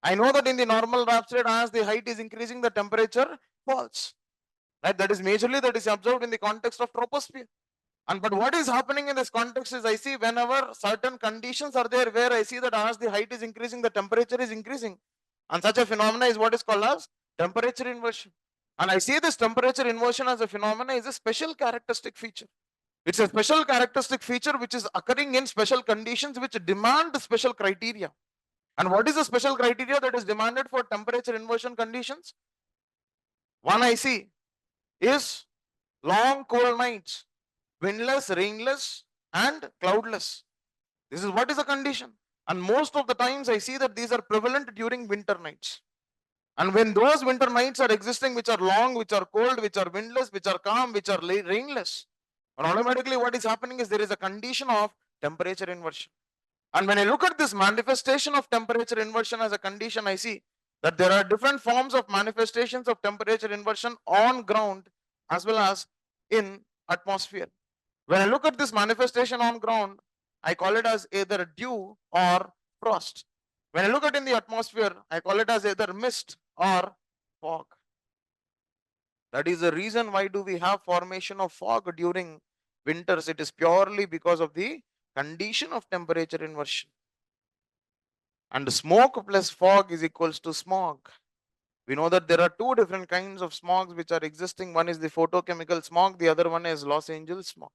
I know that in the normal lapse rate, as the height is increasing, the temperature falls. Right? That is majorly that is observed in the context of troposphere. And but what is happening in this context is I see whenever certain conditions are there where I see that as the height is increasing, the temperature is increasing. And such a phenomena is what is called as temperature inversion. And I see this temperature inversion as a phenomena is a special characteristic feature. It's a special characteristic feature which is occurring in special conditions which demand special criteria. And what is the special criteria that is demanded for temperature inversion conditions? One I see is long cold nights, windless, rainless, and cloudless. This is what is the condition. And most of the times I see that these are prevalent during winter nights. And when those winter nights are existing, which are long, which are cold, which are windless, which are calm, which are rainless, and automatically what is happening is there is a condition of temperature inversion. And when I look at this manifestation of temperature inversion as a condition, I see that there are different forms of manifestations of temperature inversion on ground as well as in atmosphere. When I look at this manifestation on ground, I call it as either dew or frost. When I look at in the atmosphere, I call it as either mist or fog. That is the reason why do we have formation of fog during winters. It is purely because of the condition of temperature inversion. And smoke plus fog is equals to smog. We know that there are two different kinds of smogs which are existing. One is the photochemical smog, the other one is Los Angeles smog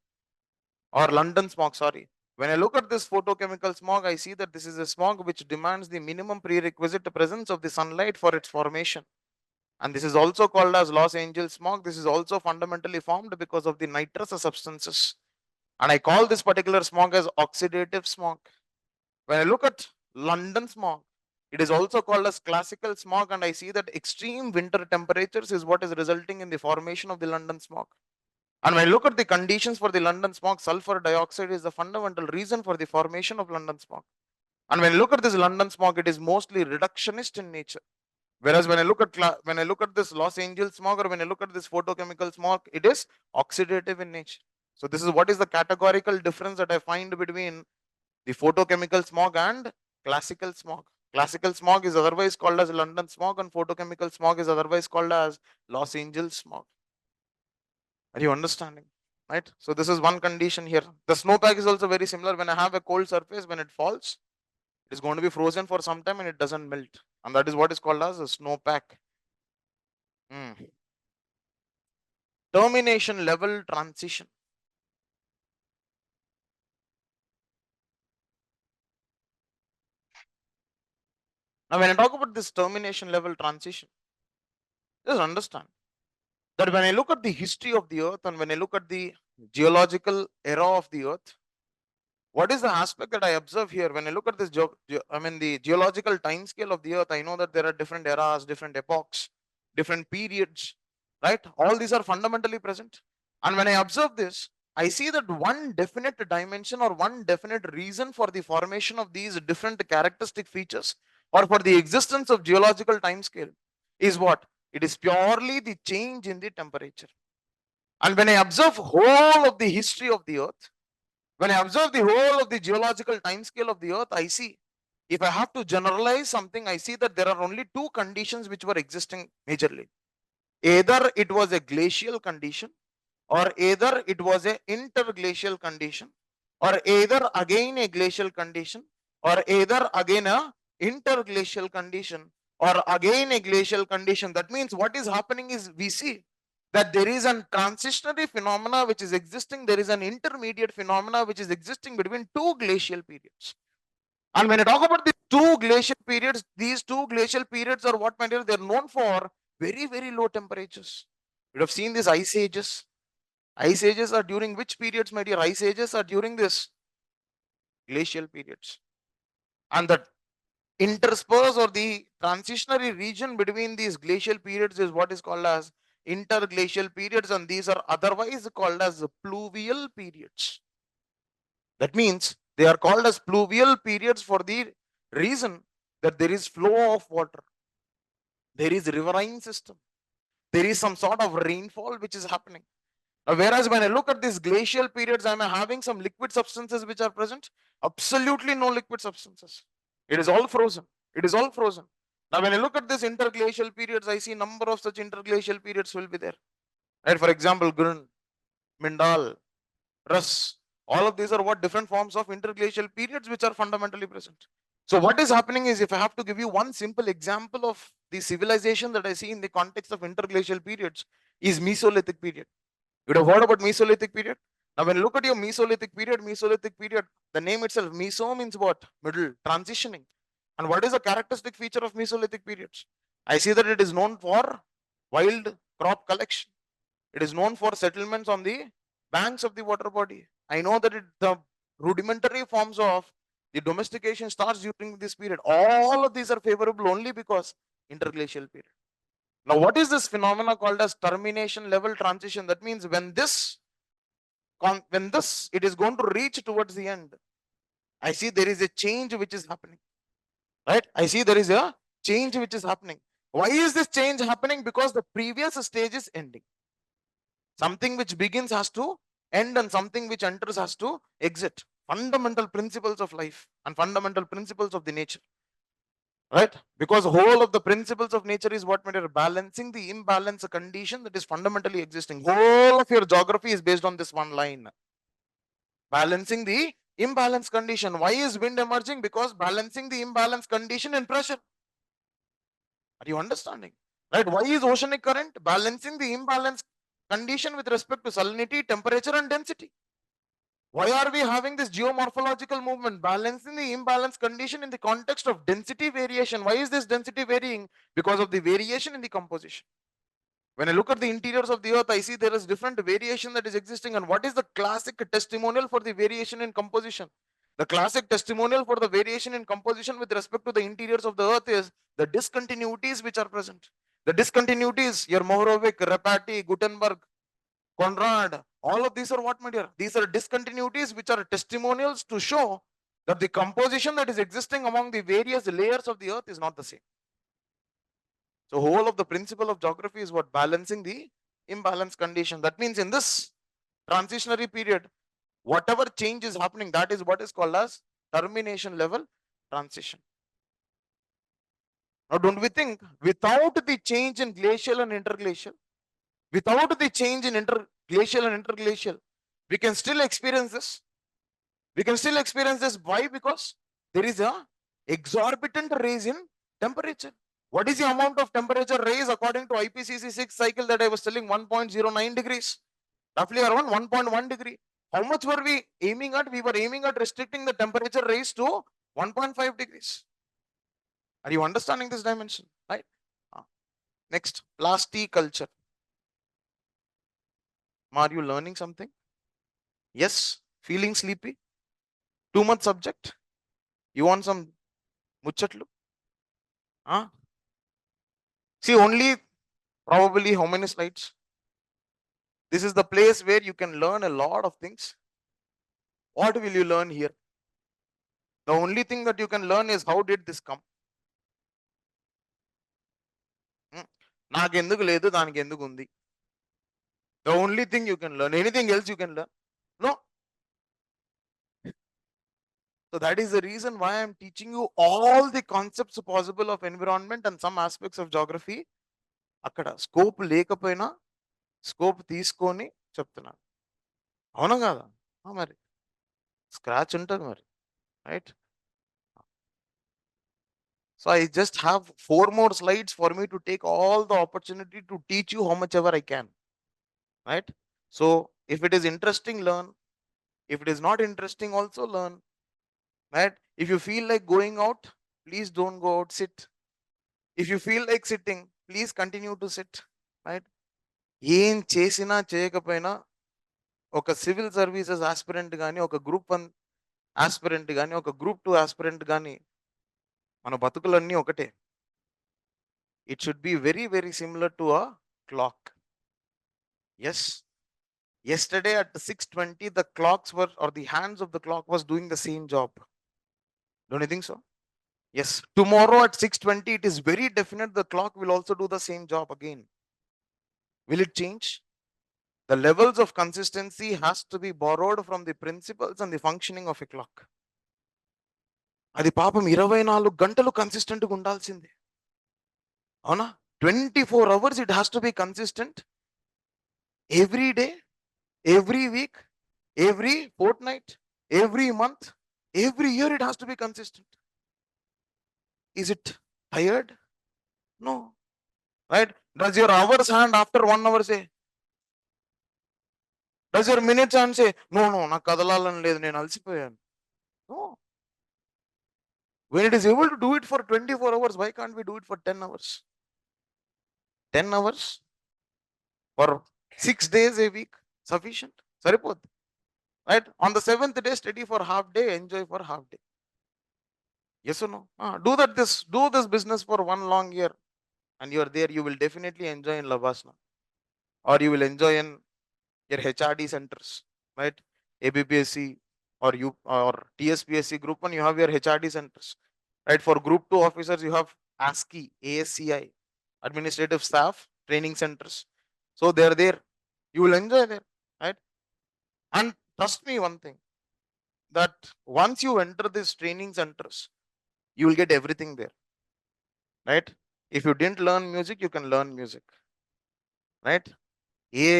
or London smog, sorry. When I look at this photochemical smog, I see that this is a smog which demands the minimum prerequisite presence of the sunlight for its formation. And this is also called as Los Angeles smog. This is also fundamentally formed because of the nitrous substances. And I call this particular smog as oxidative smog. When I look at London smog, it is also called as classical smog, and I see that extreme winter temperatures is what is resulting in the formation of the London smog. And when I look at the conditions for the London smog, sulfur dioxide is the fundamental reason for the formation of London smog. And when I look at this London smog, it is mostly reductionist in nature. Whereas when I look at this Los Angeles smog or when I look at this photochemical smog, it is oxidative in nature. So this is what is the categorical difference that I find between the photochemical smog and classical smog. Classical smog is otherwise called as London smog and photochemical smog is otherwise called as Los Angeles smog. Are you understanding? Right? So this is one condition here. The snowpack is also very similar. When I have a cold surface, when it falls, it is going to be frozen for some time and it doesn't melt. And that is what is called as a snowpack. Termination level transition. Now, when I talk about this termination level transition, just understand that when I look at the history of the earth and when I look at the geological era of the earth, what is the aspect that I observe here? When I look at this, the geological time scale of the earth, I know that there are different eras, different epochs, different periods, right? All these are fundamentally present. And when I observe this, I see that one definite dimension or one definite reason for the formation of these different characteristic features or for the existence of geological time scale is what? It is purely the change in the temperature. And when I observe whole of the history of the earth, when I observe the whole of the geological time scale of the earth, I see, if I have to generalize something, I see that there are only two conditions which were existing majorly. Either it was a glacial condition, or either it was a interglacial condition, or either again a glacial condition, or either again a interglacial condition, or again a glacial condition. That means what is happening is we see that there is a transitionary phenomena which is existing, there is an intermediate phenomena which is existing between two glacial periods. And when I talk about these two glacial periods, these two glacial periods are what, my dear, they're known for very, very low temperatures. You have seen these ice ages. Ice ages are during which periods, my dear? Ice ages are during this glacial periods. And the intersperse or the transitionary region between these glacial periods is what is called as interglacial periods, and these are otherwise called as pluvial periods. That means they are called as pluvial periods for the reason that there is flow of water, there is riverine system, there is some sort of rainfall which is happening. Whereas when I look at these glacial periods, I am having some liquid substances which are present. Absolutely no liquid substances. It is all frozen. It is all frozen. Now, when I look at this interglacial periods, I see number of such interglacial periods will be there. Right? For example, Grun, Mindal, Rus. All of these are what different forms of interglacial periods which are fundamentally present. So what is happening is, if I have to give you one simple example of the civilization that I see in the context of interglacial periods, is Mesolithic period. You would have heard about Mesolithic period. Now when you look at your Mesolithic period, the name itself, Meso means what? Middle, transitioning. And what is the characteristic feature of Mesolithic periods? I see that it is known for wild crop collection. It is known for settlements on the banks of the water body. I know that the rudimentary forms of the domestication starts during this period. All of these are favorable only because interglacial period. Now, what is this phenomena called as termination level transition? That means when this it is going to reach towards the end, I see there is a change which is happening. Right? I see there is a change which is happening. Why is this change happening? Because the previous stage is ending. Something which begins has to end, and something which enters has to exit. Fundamental principles of life and fundamental principles of the nature. Right? Because whole of the principles of nature is what matter, balancing the imbalance condition that is fundamentally existing. Whole of your geography is based on this one line. Balancing the imbalance condition. Why is wind emerging? Because balancing the imbalance condition in pressure. Are you understanding? Right? Why is oceanic current? Balancing the imbalance condition with respect to salinity, temperature, and density. Why are we having this geomorphological movement? Balancing the imbalance condition in the context of density variation. Why is this density varying? Because of the variation in the composition. When I look at the interiors of the earth, I see there is different variation that is existing. And what is the classic testimonial for the variation in composition? The classic testimonial for the variation in composition with respect to the interiors of the earth is the discontinuities which are present. The discontinuities, your Mohorovic, Rapati, Gutenberg, Conrad, all of these are what, my dear? These are discontinuities which are testimonials to show that the composition that is existing among the various layers of the earth is not the same. So whole of the principle of geography is what? Balancing the imbalance condition. That means in this transitionary period, whatever change is happening, that is what is called as termination level transition. Now don't we think, without the change in glacial and interglacial, without the change in glacial and interglacial, we can still experience this. We can still experience this. Why? Because there is a exorbitant raise in temperature. What is the amount of temperature raise according to IPCC 6 cycle that I was telling? 1.09 degrees, roughly around 1.1 degree. How much were we aiming at? We were aiming at restricting the temperature raise to 1.5 degrees. Are you understanding this dimension? Right? Next, plastic culture. Are you learning something? Yes. Feeling sleepy? Too much subject? You want some muchatlu? Huh? See, only probably how many slides? This is the place where you can learn a lot of things. What will you learn here? The only thing that you can learn is how did this come? నాకెందుకు లేదు దానికి ఎందుకు ఉంది? The only thing you can learn. Anything else you can learn? No. So that is the reason why I am teaching you all the concepts possible of environment and some aspects of geography. అక్కడ scope లేకపోయినా scope తీసుకొని చెప్తున్నాను. అవునా కాదా? మరి scratch ఉంటుంది మరి. Right? So I just have 4 more slides for me to take all the opportunity to teach you how much ever I can. Right? So if it is interesting, learn. If it is not interesting, also learn. Right? If you feel like going out, please don't go out, sit. If you feel like sitting, please continue to sit. Right? ఏం చేసినా చేయకపోయినా ఒక civil services aspirant కానీ, ఒక group 1 aspirant కానీ, ఒక group 2 aspirant కానీ, మన బతుకులన్నీ ఒకటే. It should be very, very similar to a clock. Yes. Yesterday at 6:20, the clocks were, or the hands of the clock was doing the same job. Don't you think so? Yes. Tomorrow at 6:20, it is very definite the clock will also do the same job again. Will it change? The levels of consistency has to be borrowed from the principles and the functioning of a clock. అది పాపం 24 గంటలు consistent గా ఉండాల్సిందే. అవునా? 24 hours it has to be consistent. Every day, every week, every fortnight, every month, every year it has to be consistent. Is it tired? No. Right? Does your hours hand after 1 hour say? Does your minutes hand say, no, నాకు కదలాలని లేదు, నేను అలసిపోయాను? No. When it is able to do it for 24 hours, why can't we do it for 10 hours? 10 hours for 6 days a week, sufficient? Saripod. Right? On the 7th day, study for half day, enjoy for half day. Yes or no? Do this business for 1 long year, and you are there, you will definitely enjoy in Lavasana. Or you will enjoy in your HRD centers, right? ABPSC or TSPSC group 1, you have your HRD centers, right? For group 2 officers, you have ASCII, ASCI, administrative staff training centers. So they're there, you will enjoy there, right? And trust me one thing, that once you enter these training centers, you will get everything there, right? If you didn't learn music, you can learn music, right? ఏ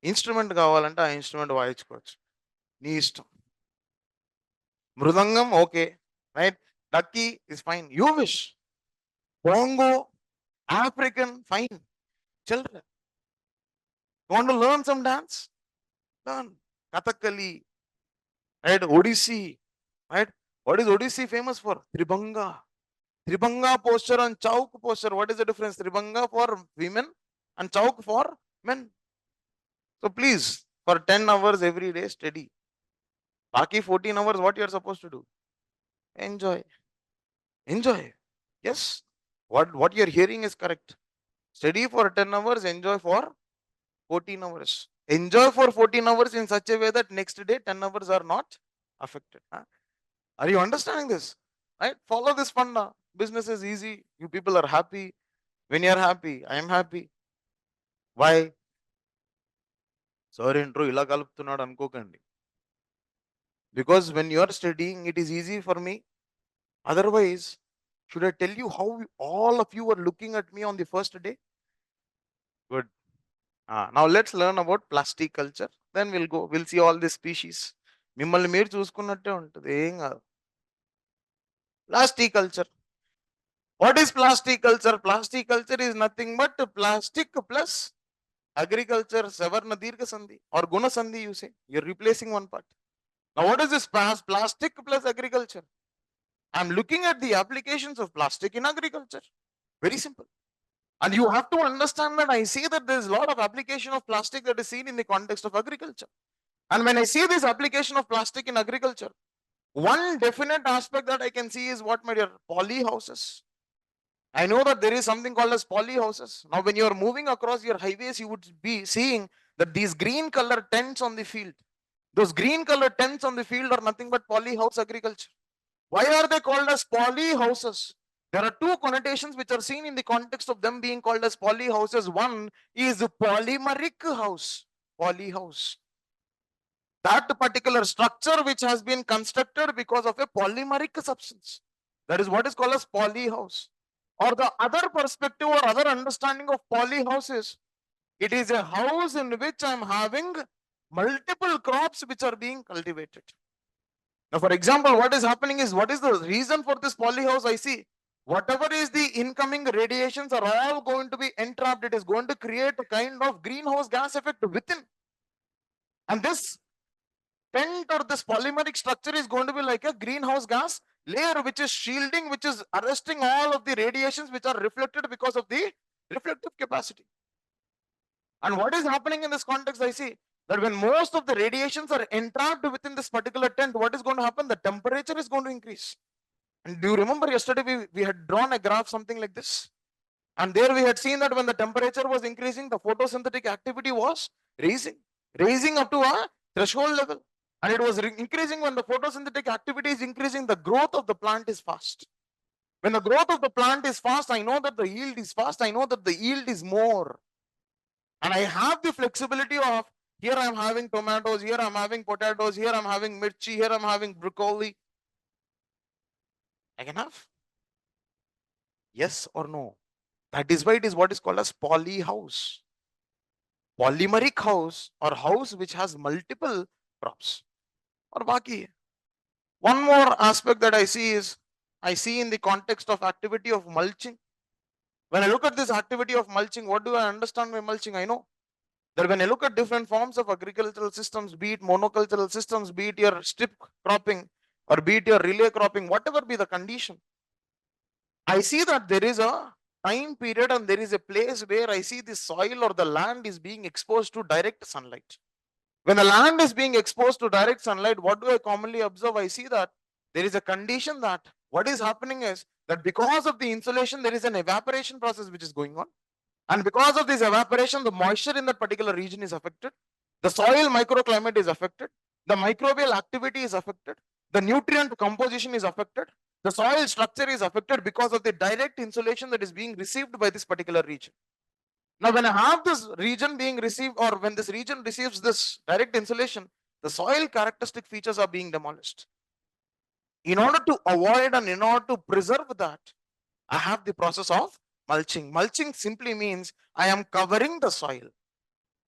instrument కావాలంటే ఆ instrument వాయించుకోవచ్చు, నీ ఇష్టం. Mridangam okay, right? డక్కీ is fine, you wish. Bongo, African, fine. Children want to learn some dance, learn. Kathakali, right? Odissi, right? What is Odissi famous for? Tribhanga. Tribanga posture and Chauk posture. What is the difference? Tribanga for women and Chauk for men. So please, for 10 hours every day, study. Baki 14 hours, what you are supposed to do? Enjoy. Enjoy. Yes. What you are hearing is correct. Study for 10 hours, enjoy for 14 hours. Enjoy for 14 hours in such a way that next day 10 hours are not affected. Huh? Are you understanding this? Right? Follow this funda. Business is easy. You people are happy. When you are happy, I am happy. Why? Sir intro ఇలా కలుపుతున్నాడు అనుకోకండి. Because when you are studying, it is easy for me. Otherwise, should I tell you how all of you were looking at me on the first day? Good. Now let's learn about plastic culture. Then we'll see all the species. మిమ్మల్ని మీరు చూసుకున్నట్టే ఉంటుంది, ఏం కాదు. Plastic culture. What is plastic culture? Plastic culture is nothing but plastic plus agriculture. Savarna dirgha sandhi or guna sandhi, you say. You're replacing one part. Now what is this plastic plus agriculture? I'm looking at the applications of plastic in agriculture. Very simple. And you have to understand that I see that there's a lot of application of plastic that is seen in the context of agriculture. And when I see this application of plastic in agriculture, one definite aspect that I can see is what, my dear? Poly houses. I know that there is something called as poly houses. Now, when you are moving across your highways, you would be seeing that these green color tents on the field, those green color tents on the field are nothing but poly house agriculture. Why are they called as poly houses? There are two connotations which are seen in the context of them being called as poly houses. One is polymeric house, poly house. That particular structure which has been constructed because of a polymeric substance. That is what is called as poly house. Or the other perspective or other understanding of poly house is, it is a house in which I am having multiple crops which are being cultivated. Now, for example, what is happening is, what is the reason for this poly house? I see whatever is the incoming radiations are all going to be entrapped. It is going to create a kind of greenhouse gas effect within. And this tent or this polymeric structure is going to be like a greenhouse gas layer which is shielding, which is arresting all of the radiations which are reflected because of the reflective capacity. And what is happening in this context? I see that when most of the radiations are entrapped within this particular tent, what is going to happen? The temperature is going to increase. And do you remember yesterday we had drawn a graph something like this? And there we had seen that when the temperature was increasing, the photosynthetic activity was raising up to a threshold level. And it was increasing. When the photosynthetic activity is increasing, the growth of the plant is fast. When the growth of the plant is fast, I know that the yield is fast. I know that the yield is more. And I have the flexibility of, here I'm having tomatoes, here I'm having potatoes, here I'm having mirchi, here I'm having broccoli. I can have. Yes or no? That is why it is what is called as poly house. Polymeric house or house which has multiple crops. Or baki. One more aspect that I see is, I see in the context of activity of mulching. When I look at this activity of mulching, what do I understand by mulching? I know that when I look at different forms of agricultural systems, be it monocultural systems, be it your strip cropping, or be it your relay cropping, whatever be the condition, I see that there is a time period and there is a place where I see the soil or the land is being exposed to direct sunlight. When the land is being exposed to direct sunlight, what do I commonly observe? I see that there is a condition that what is happening is that because of the insolation, there is an evaporation process which is going on. And because of this evaporation, the moisture in that particular region is affected. The soil microclimate is affected. The microbial activity is affected. The nutrient composition is affected. The soil structure is affected because of the direct insolation that is being received by this particular region. Now, when I have this region being received, or when this region receives this direct insolation, the soil characteristic features are being demolished. In order to avoid and in order to preserve that, I have the process of mulching. Mulching simply means I am covering the soil.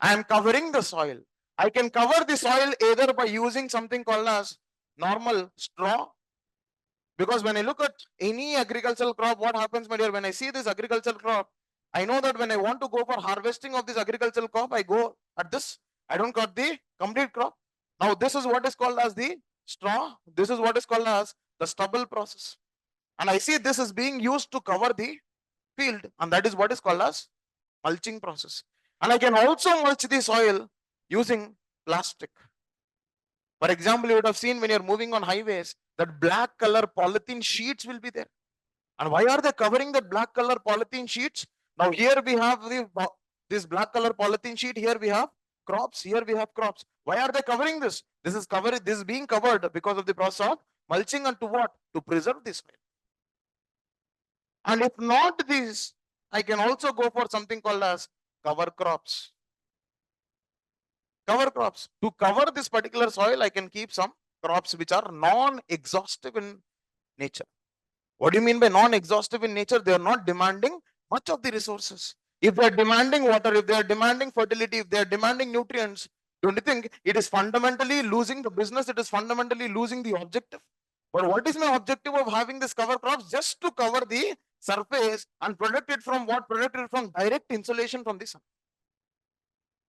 I am covering the soil. I can cover the soil either by using something called as normal straw. Because when I look at any agricultural crop, what happens, my dear, when I see this agricultural crop, I know that when I want to go for harvesting of this agricultural crop, I go at this. I don't cut the complete crop. Now, this is what is called as the straw. This is what is called as the stubble process. And I see this is being used to cover the field, and that is what is called as mulching process. And I can also mulch the soil using plastic. For example, you would have seen when you're moving on highways that black color polythene sheets will be there. And why are they covering that black color polythene sheets? Now here we have this black color polythene sheet. Here we have crops. Here we have crops. Why are they covering this? This is being covered because of the process of mulching, and to what? To preserve this soil. And if not this, I can also go for something called as cover crops. Cover crops. To cover this particular soil, I can keep some crops which are non-exhaustive in nature. What do you mean by non-exhaustive in nature? They are not demanding much of the resources. If they are demanding water, if they are demanding fertility, if they are demanding nutrients, don't you think it is fundamentally losing the business? It is fundamentally losing the objective. But what is my objective of having this cover crops? Just to cover the surface and protect it from what? Protect it from direct insolation from the sun.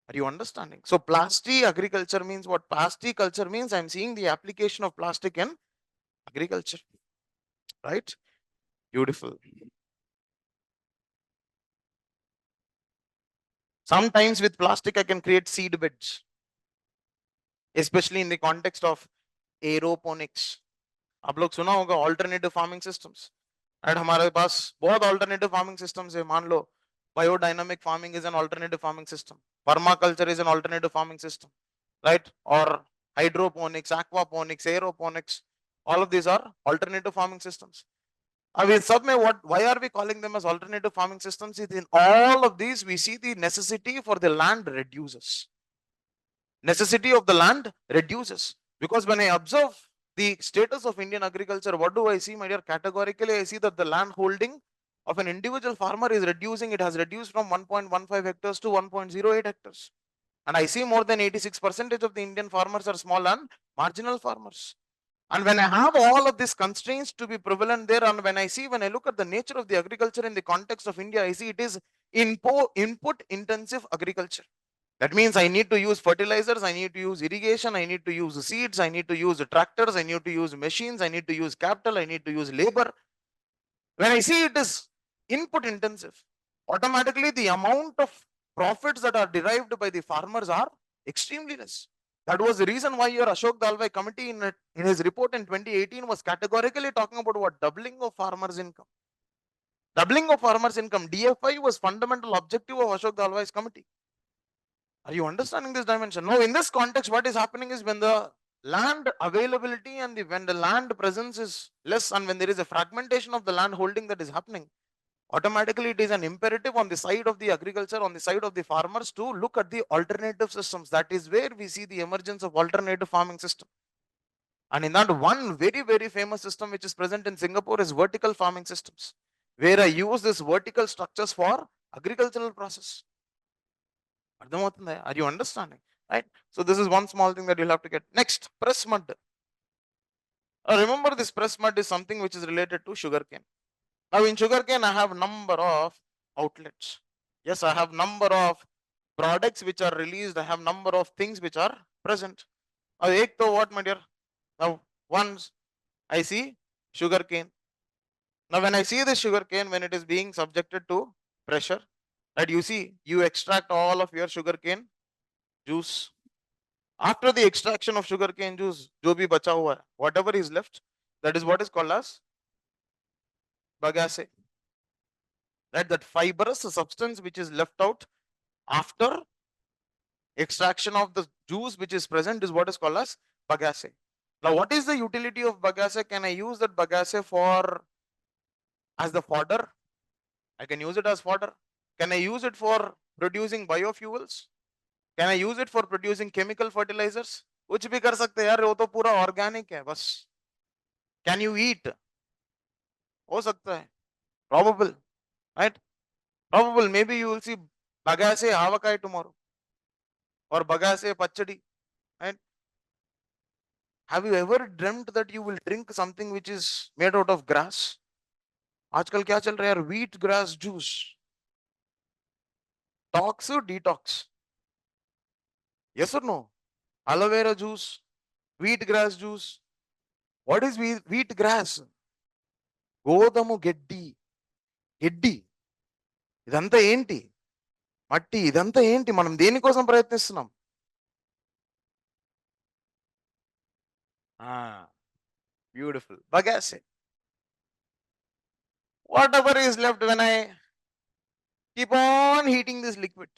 Are you understanding? So plastic agriculture means what? Plastic culture means I'm seeing the application of plastic in agriculture. Right? Beautiful. Sometimes with plastic, I can create seed beds, especially in the context of aeroponics. आप लोग सुना होगा alternative farming systems. And हमारे पास बहुत alternative farming systems है. मान लो biodynamic farming is an alternative farming system. Permaculture is an alternative farming system, right? Or hydroponics, aquaponics, aeroponics. All of these are alternative farming systems. Why are we calling them as alternative farming systems? In all of these, we see the necessity for the land reduces. Necessity of the land reduces. Because when I observe the status of Indian agriculture, what do I see, my dear? Categorically, I see that the land holding of an individual farmer is reducing. It has reduced from 1.15 hectares to 1.08 hectares. And I see more than 86% of the Indian farmers are small and marginal farmers. And when I have all of these constraints to be prevalent there, and when I look at the nature of the agriculture in the context of India, I see it is input intensive agriculture. That means I need to use fertilizers, I need to use irrigation, I need to use seeds, I need to use tractors, I need to use machines, I need to use capital, I need to use labor. When I see it is input intensive, automatically the amount of profits that are derived by the farmers are extremely less. That was the reason why your Ashok Dalwai committee in his report in 2018 was categorically talking about what? Doubling of farmers' income. Doubling of farmers' income. DFI was fundamental objective of Ashok Dalwai's committee. Are you understanding this dimension? Now, in this context, what is happening is when the land availability and when the land presence is less, and when there is a fragmentation of the land holding that is happening, automatically it is an imperative on the side of the agriculture, on the side of the farmers, to look at the alternative systems. That is where we see the emergence of alternative farming system. And in that, one very, very famous system which is present in Singapore is vertical farming systems, where I use this vertical structures for agricultural process. Are you understanding? right? So this is one small thing that you'll have to get. Next, press mud. Remember, this press mud is something which is related to sugarcane. Now in sugarcane, I have number of outlets. Yes, I have number of products which are released. I have number of things which are present. Now, ek to what, my dear? Now, once I see sugarcane. Now, when I see the sugarcane, when it is being subjected to pressure, right, you see, you extract all of your sugarcane juice. After the extraction of sugarcane juice, जो भी बचा हुआ है, whatever is left, that is what is called as bagasse. Right, that fibrous substance which is left out after extraction of the juice which is present is what is called as bagasse. Now, what is the utility of bagasse? Can I use that bagasse for as the fodder? I can use it as fodder. Can I use it for producing biofuels? Can I use it for producing chemical fertilizers? कुछ भी कर सकते हैं यार, वो तो पूरा organic है बस. Can you eat? हो सकता है. Probable, right? Probable. Maybe you will see bagasse avakai tomorrow or bagasse pachadi, right? Have you ever dreamt that you will drink something which is made out of grass? आजकल क्या चल रहा है यार? Wheat grass juice. Tox or detox? Yes or no? Aloe vera juice, wheat grass juice. What is wheat grass? గోధుమ గడ్డి. గడ్డి ఇదంతా ఏంటి? మట్టి. ఇదంతా ఏంటి? మనం దేనికోసం ప్రయత్నిస్తున్నాం? Beautiful. Bagasse. Whatever is left when I keep on heating this liquid,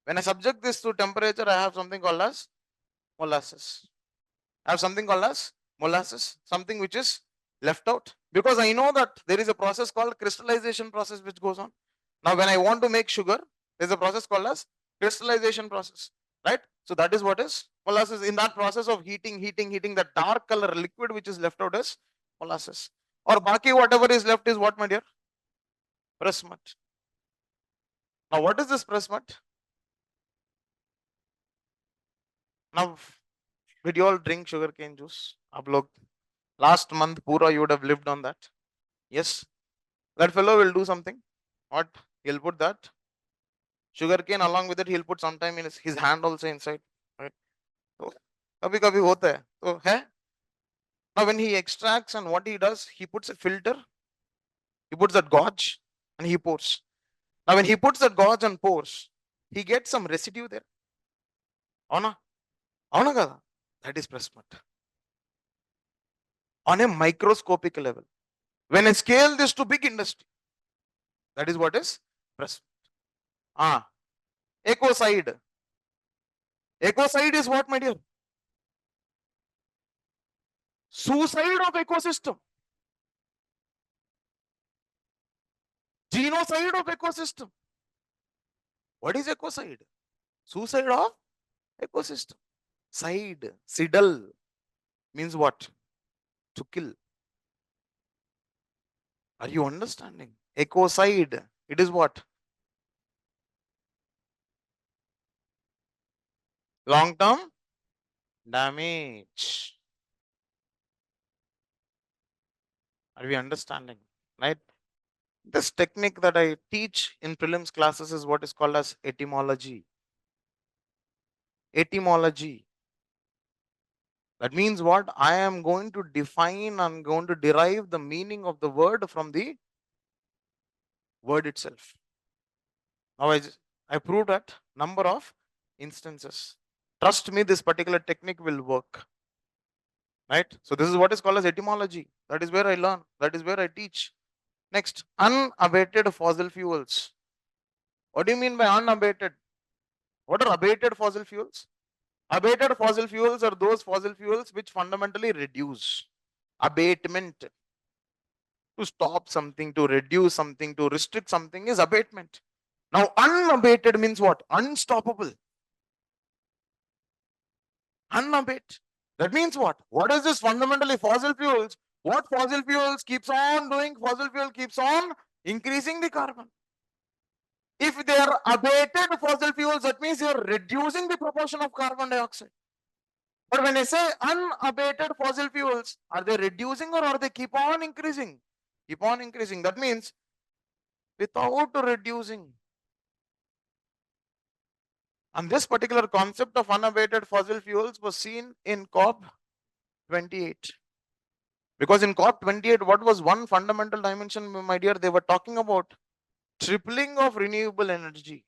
when I subject this to temperature, I have something called as molasses. I have something called as molasses, something which is left out, because I know that there is a process called crystallization process which goes on. Now, when I want to make sugar, there is a process called as crystallization process, right? So that is what is molasses. In that process of heating, that dark color liquid which is left out is molasses. Or baki, whatever is left is what, my dear? Press mud. Now, what is this press mud? Now, did you all drink sugarcane juice? Ab log last month pura you would have lived on that. Yes, that fellow will do something. What? He'll put that sugarcane along with it. He'll put sometime in his hand also inside. Right? So, kabhi kabhi hota hai. So, hai? Now, when he extracts and what he does, he puts a filter. He puts that gauze and he pours. Now, when he puts that gauze and pours, he gets some residue there. Avuna? Avuna kada? That is press mud. On a microscopic level. When I scale this to big industry, that is what is press mud. Ecocide. Ecocide is what, my dear? Suicide of ecosystem. Genocide of ecosystem. What is ecocide? Suicide of ecosystem. Side, sidal means what? To kill. Are you understanding? Ecocide, it is what? Long-term damage. Are we understanding? Right? This technique that I teach in prelims classes is what is called as etymology. Etymology. That means what? I am going to define, I'm going to derive the meaning of the word from the word itself. Now I proved that number of instances. Trust me, this particular technique will work. Right? So this is what is called as etymology. That is where I learn. That is where I teach. Next, unabated fossil fuels. What do you mean by unabated? What are abated fossil fuels? Abated fossil fuels are those fossil fuels which fundamentally reduce. Abatement. To stop something, to reduce something, to restrict something is abatement. Now, unabated means what? Unstoppable. Unabated. That means what? What is this fundamentally? Fossil fuels. What fossil fuels keeps on doing? Fossil fuel keeps on increasing the carbon. If they are abated fossil fuels, that means you are reducing the proportion of carbon dioxide. But when I say unabated fossil fuels, are they reducing or are they keep on increasing? Keep on increasing. That means without reducing. And this particular concept of unabated fossil fuels was seen in COP 28. Because in COP 28, what was one fundamental dimension, my dear? They were talking about tripling of renewable energy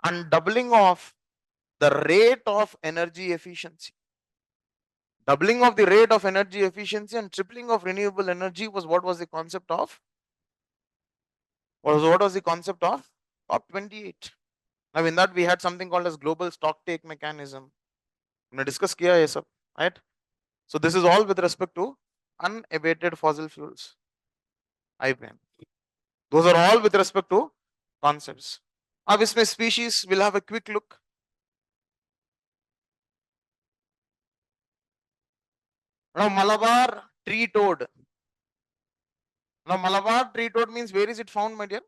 and doubling of the rate of energy efficiency. Doubling of the rate of energy efficiency and tripling of renewable energy was what was the concept of? What was the concept of COP 28? Now, in that we had something called as global stock take mechanism. हमने discuss किया ये सब, right? So this is all with respect to unabated fossil fuels. IPN. Those are all with respect to concepts. अब इसमें species, we'll have a quick look. Now Malabar tree toad. Now Malabar tree toad means where is it found, my dear?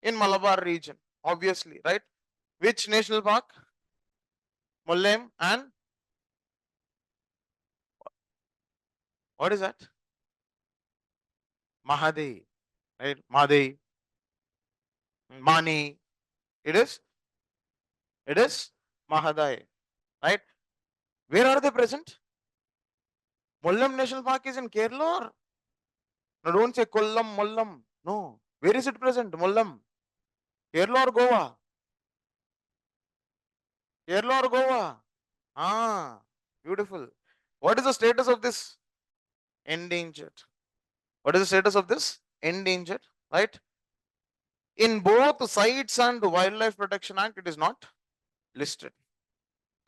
In Malabar region, obviously, right? Which national park? Mollem and what is that? Mahadei, right? Mahadei, Mani. It is Mahadai, right? Where are they present? Mollem National Park is in Kerala or? No, don't say Kollam, Mollam. No. Where is it present? Mollam. Kerala or Goa? Kerala or Goa? Ah, beautiful. What is the status of this? Endangered. What is the status of this? Endangered, right? In both Sites and Wildlife Protection Act, it is not listed,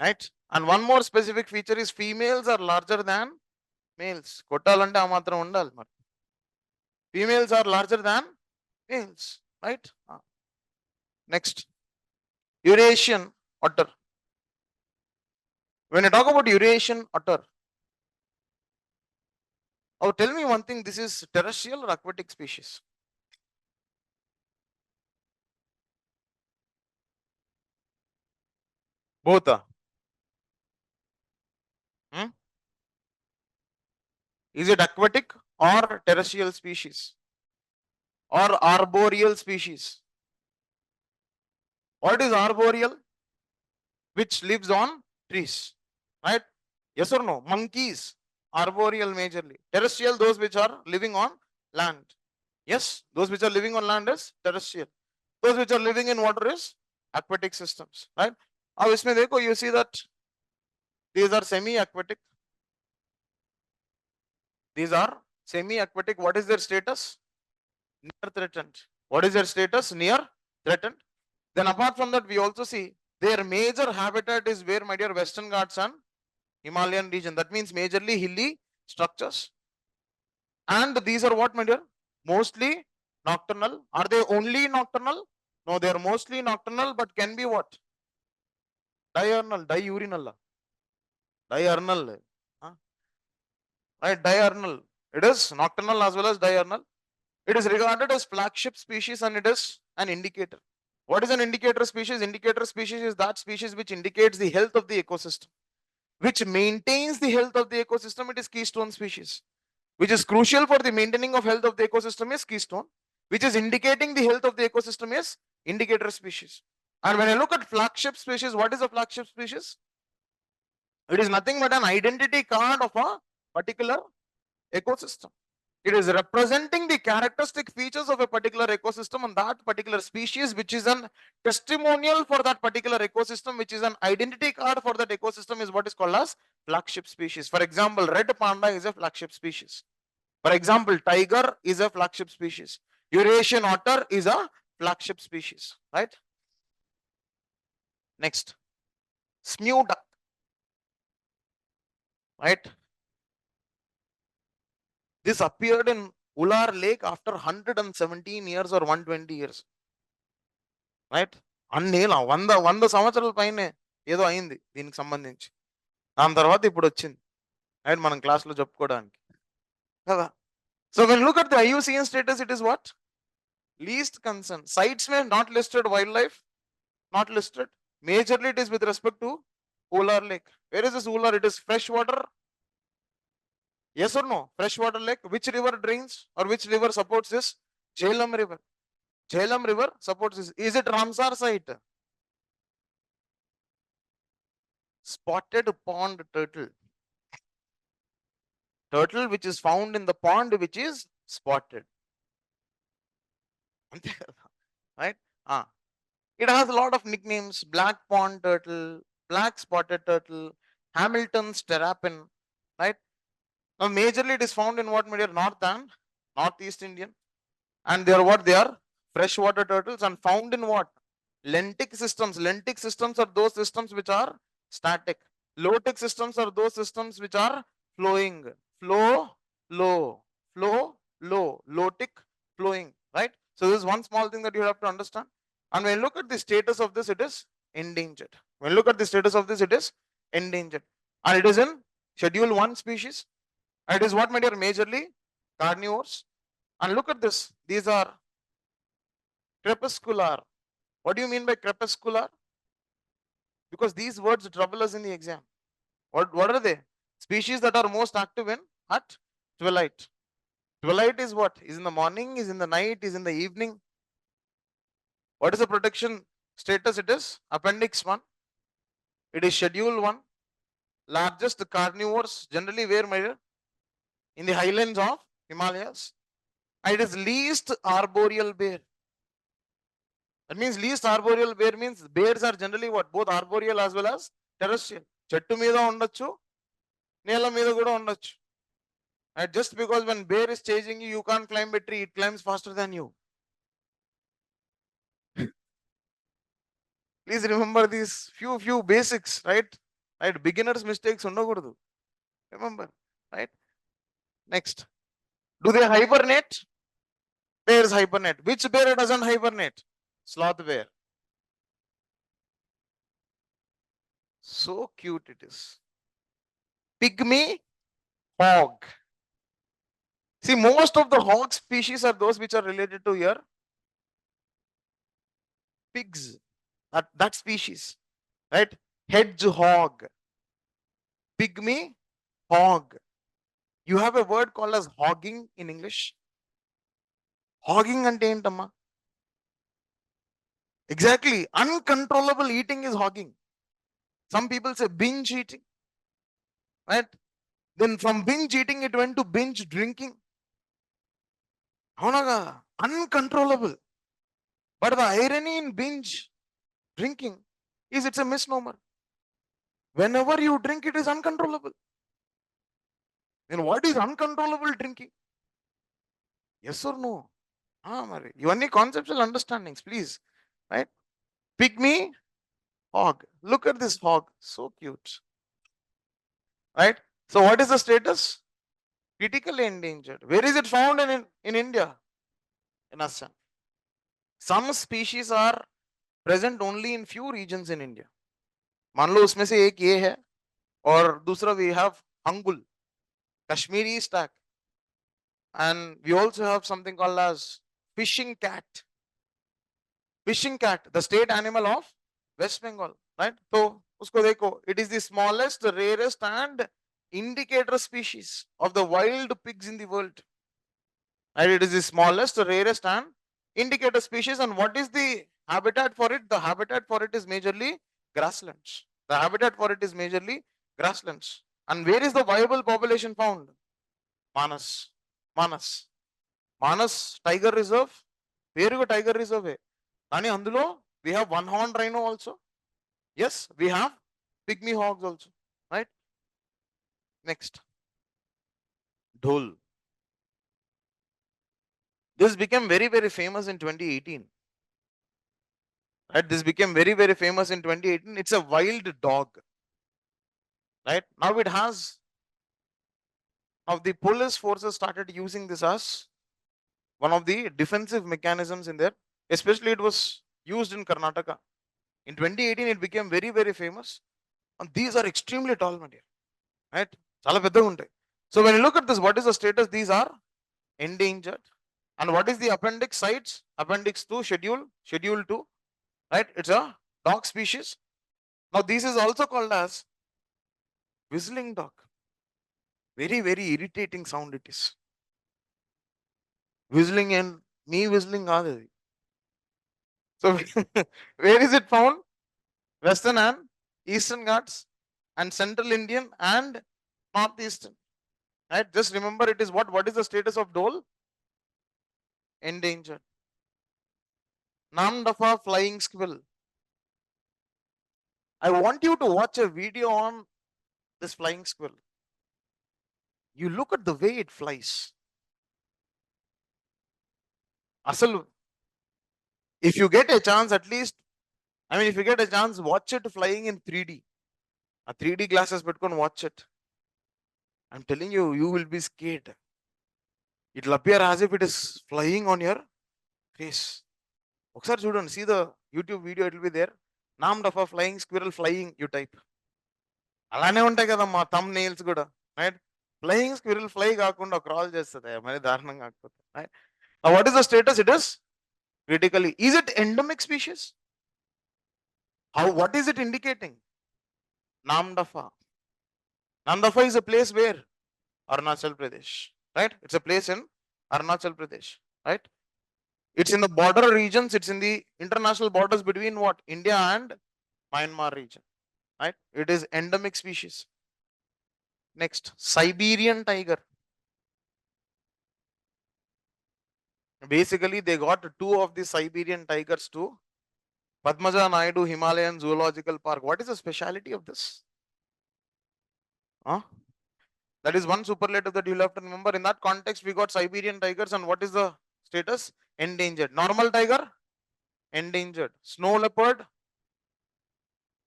right? And one more specific feature is females are larger than males. Kottalante aa matram undali మరి. Females are larger than males, right? Next, Eurasian otter. When I talk about Eurasian otter, oh, tell me one thing, this is terrestrial or aquatic species? Both are. Is it aquatic or terrestrial species or arboreal species? What is arboreal? Which lives on trees, right? Yes or no? Monkeys, arboreal majorly. Terrestrial, those which are living on land. Yes, those which are living on land is terrestrial. Those which are living in water is aquatic systems, right? Now, इसमें देखो, you see that these are semi-aquatic. These are semi-aquatic. What is their status? Near threatened. What is their status? Near threatened. Then apart from that, we also see their major habitat is where, my dear? Western Ghats and Himalayan region. That means majorly hilly structures. And these are what, my dear? Mostly nocturnal. Are they only nocturnal? No, they are mostly nocturnal, but can be what? Diurnal, diurnal. Diurnal. Right, diurnal. It is nocturnal as well as diurnal. It is regarded as flagship species and it is an indicator. What is an indicator species? Indicator species is that species which indicates the health of the ecosystem, which maintains the health of the ecosystem. It is keystone species, which is crucial for the maintaining of health of the ecosystem is keystone, which is indicating the health of the ecosystem is indicator species. And when I look at flagship species, what is a flagship species? It is nothing but an identity card of a particular ecosystem. It is representing the characteristic features of a particular ecosystem and that particular species, which is an testimonial for that particular ecosystem, which is an identity card for that ecosystem, is what is called as flagship species. For example, red panda is a flagship species. For example, tiger is a flagship species. Eurasian otter is a flagship species, right? Next, smew duck, right? This appeared in Ular Lake after 117 years or 120 years. Right అన్నేలా 100 సంవత్సరాల పైనే ఏదో అయింది దీనికి సంబంధించి. దాని తర్వాత ఇప్పుడు వచ్చింది రైట్ మనం క్లాస్లో చెప్పుకోవడానికి కదా. So when look at the IUCN status, it is what? Least concern. Sites may not listed, wildlife not listed. Majorly it is with respect to Ular Lake. Where is this Ular? It is freshwater. Yes or no? Freshwater lake. Which river drains or which river supports this? Jhelum River. Jhelum River supports this. Is it Ramsar site? Spotted pond turtle. Turtle which is found in the pond which is spotted. Right? It has a lot of nicknames: black pond turtle, black spotted turtle, Hamilton's terrapin. Right? Now, majorly it is found in what media? North and Northeast Indian. And they are what? They are freshwater turtles and found in what? Lentic systems. Lentic systems are those systems which are static. Lotic systems are those systems which are flowing. Flow, low, flow, low, lotic, flowing. Right? So this is one small thing that you have to understand. And when you look at the status of this, it is endangered. When you look at the status of this, it is endangered. And it is in Schedule 1 species. And it is what, my dear? Majorly carnivores. And look at this. These are crepuscular. What do you mean by crepuscular? Because these words trouble us in the exam. What are they? Species that are most active in at twilight. Twilight is what? Is in the morning, is in the night, is in the evening. What is the protection status? It is Appendix 1. It is Schedule 1. Largest carnivores generally where, my dear? In the highlands of Himalayas. And it is least arboreal bear. That means least arboreal bear means bears are generally what? Both arboreal as well as terrestrial. Chettu మీద ఉండొచ్చు, నేల మీద కూడా ఉండొచ్చు. And just because when bear is chasing you, you can't climb a tree, it climbs faster than you. Please remember these few basics, right? Right, beginners mistakes ఉండకూడదు. Remember, right? Next, do they hibernate? Bears hibernate. Which bear doesn't hibernate? Sloth bear. So cute it is. Pygmy hog. See, most of the hog species are those which are related to your pigs. That species, right? Hedgehog, pygmy hog. You have a word called as hogging in English. Hogging ante entamma? Exactly. Uncontrollable eating is hogging. Some people say binge eating, right? Then from binge eating, it went to binge drinking. Uncontrollable. But the irony in binge drinking is it's a misnomer. Whenever you drink, it is uncontrollable. Then what is uncontrollable drinking? Yes or no? Mari. Ivanni conceptual understandings, please. Right? Pygmy hog. Look at this hog. So cute. Right? So what is the status? Critically endangered. Where is it found in India? In Assam. Some species are present only in few regions in India. मान लो उसमें से एक ये है और दूसरा we have hangul, Kashmiri stag, and we also have something called as fishing cat. Fishing cat, the state animal of West Bengal, right? So usko dekho, it is the smallest, rarest and indicator species of the wild pigs in the world. And it is the smallest, rarest and indicator species. And what is the habitat for it? The habitat for it is majorly grasslands. The habitat for it is majorly grasslands. And where is the viable population found? Manas. Manas. Manas Tiger Reserve. Peruga Tiger Reserve. Ani andulo we have one horn rhino also. Yes, we have pygmy hogs also. Right? Next. Dhol. This became very, very famous in 2018. Right? This became very, very famous in 2018. It's a wild dog. Right? Now it has. Now the police forces started using this as one of the defensive mechanisms in there. Especially it was used in Karnataka. In 2018, it became very, very famous. And these are extremely tall, my dear. Right? So when you look at this, what is the status? These are endangered. And what is the appendix sites? Appendix 2, schedule 2, right? It's a dog species. Now this is also called as whistling dog. Very, very irritating sound it is. Whistling and me whistling are. So where is it found? Western and Eastern Ghats and Central Indian and Northeastern. Right? Just remember it is what? What is the status of Dole? Endangered. Namdafa flying squirrel. I want you to watch a video on this flying squirrel. You look at the way it flies. Asal, if you get a chance, at least, if you get a chance, watch it flying in 3D. A 3D glasses, but can watch it. I'm telling you, you will be scared. It will appear as if it is flying on your face. Oksar chudandi, see the YouTube video, it will be there. Named of a flying squirrel flying, you type. అలానే ఉంటాయి కదమ్మా thumb nails కూడా, right? Flying squirrel fly కాకుండా crawl చేస్తుంది, మరి దారుణం కాకపోతే, right? Now what is the status? It is critically. Is it endemic species? How? What is it indicating? Namdafa. Namdafa is a place where? Arunachal Pradesh, right? It's a place in Arunachal Pradesh, right? It's in the border regions. It's in the international borders between what? India and Myanmar region, right? It is endemic species. Next, Siberian tiger. Basically, they got 2 of the Siberian tigers to Padmaja Naidu Himalayan Zoological Park. What is the speciality of this? Huh? That is one superlative that you'll have to remember. In that context, we got Siberian tigers, and what is the status? Endangered. Normal tiger? Endangered. Snow leopard?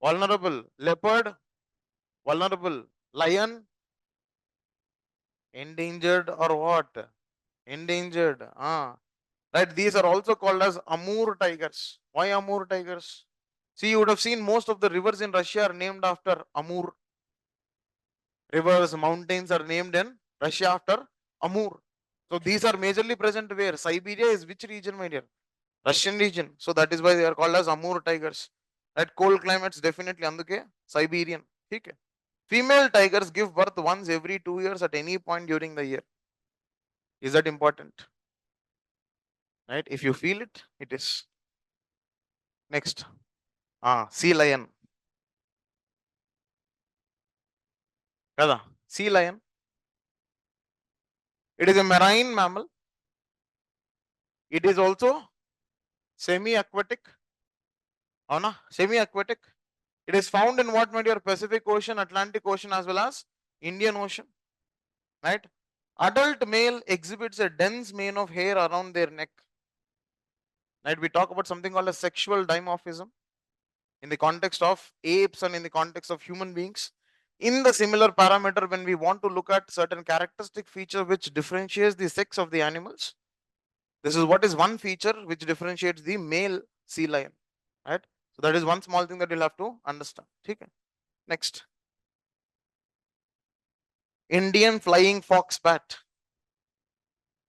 Vulnerable. Leopard? Vulnerable. Lion? Endangered or what? Endangered. Right. These are also called as Amur tigers. Why Amur tigers? See, you would have seen most of the rivers in Russia are named after Amur. Rivers, mountains are named in Russia after Amur. So these are majorly present where? Siberia is which region, my dear? Russian region. So that is why they are called as Amur tigers. Right? Cold climates definitely anduke Siberian. Okay. Female tigers give birth once every 2 years at any point during the year. Is that important? Right? If you feel it, it is. Next. Sea lion. Kada? Sea lion. It is a marine mammal. It is also semi-aquatic. Semi-aquatic. It is found in what, my dear? Pacific Ocean, Atlantic Ocean, as well as Indian Ocean. Right? Adult male exhibits a dense mane of hair around their neck. Right? We talk about something called a sexual dimorphism in the context of apes and in the context of human beings. In the similar parameter, when we want to look at certain characteristic feature which differentiates the sex of the animals, this is what is one feature which differentiates the male sea lion, right? So that is one small thing that you'll have to understand. Okay. Next, Indian flying fox bat.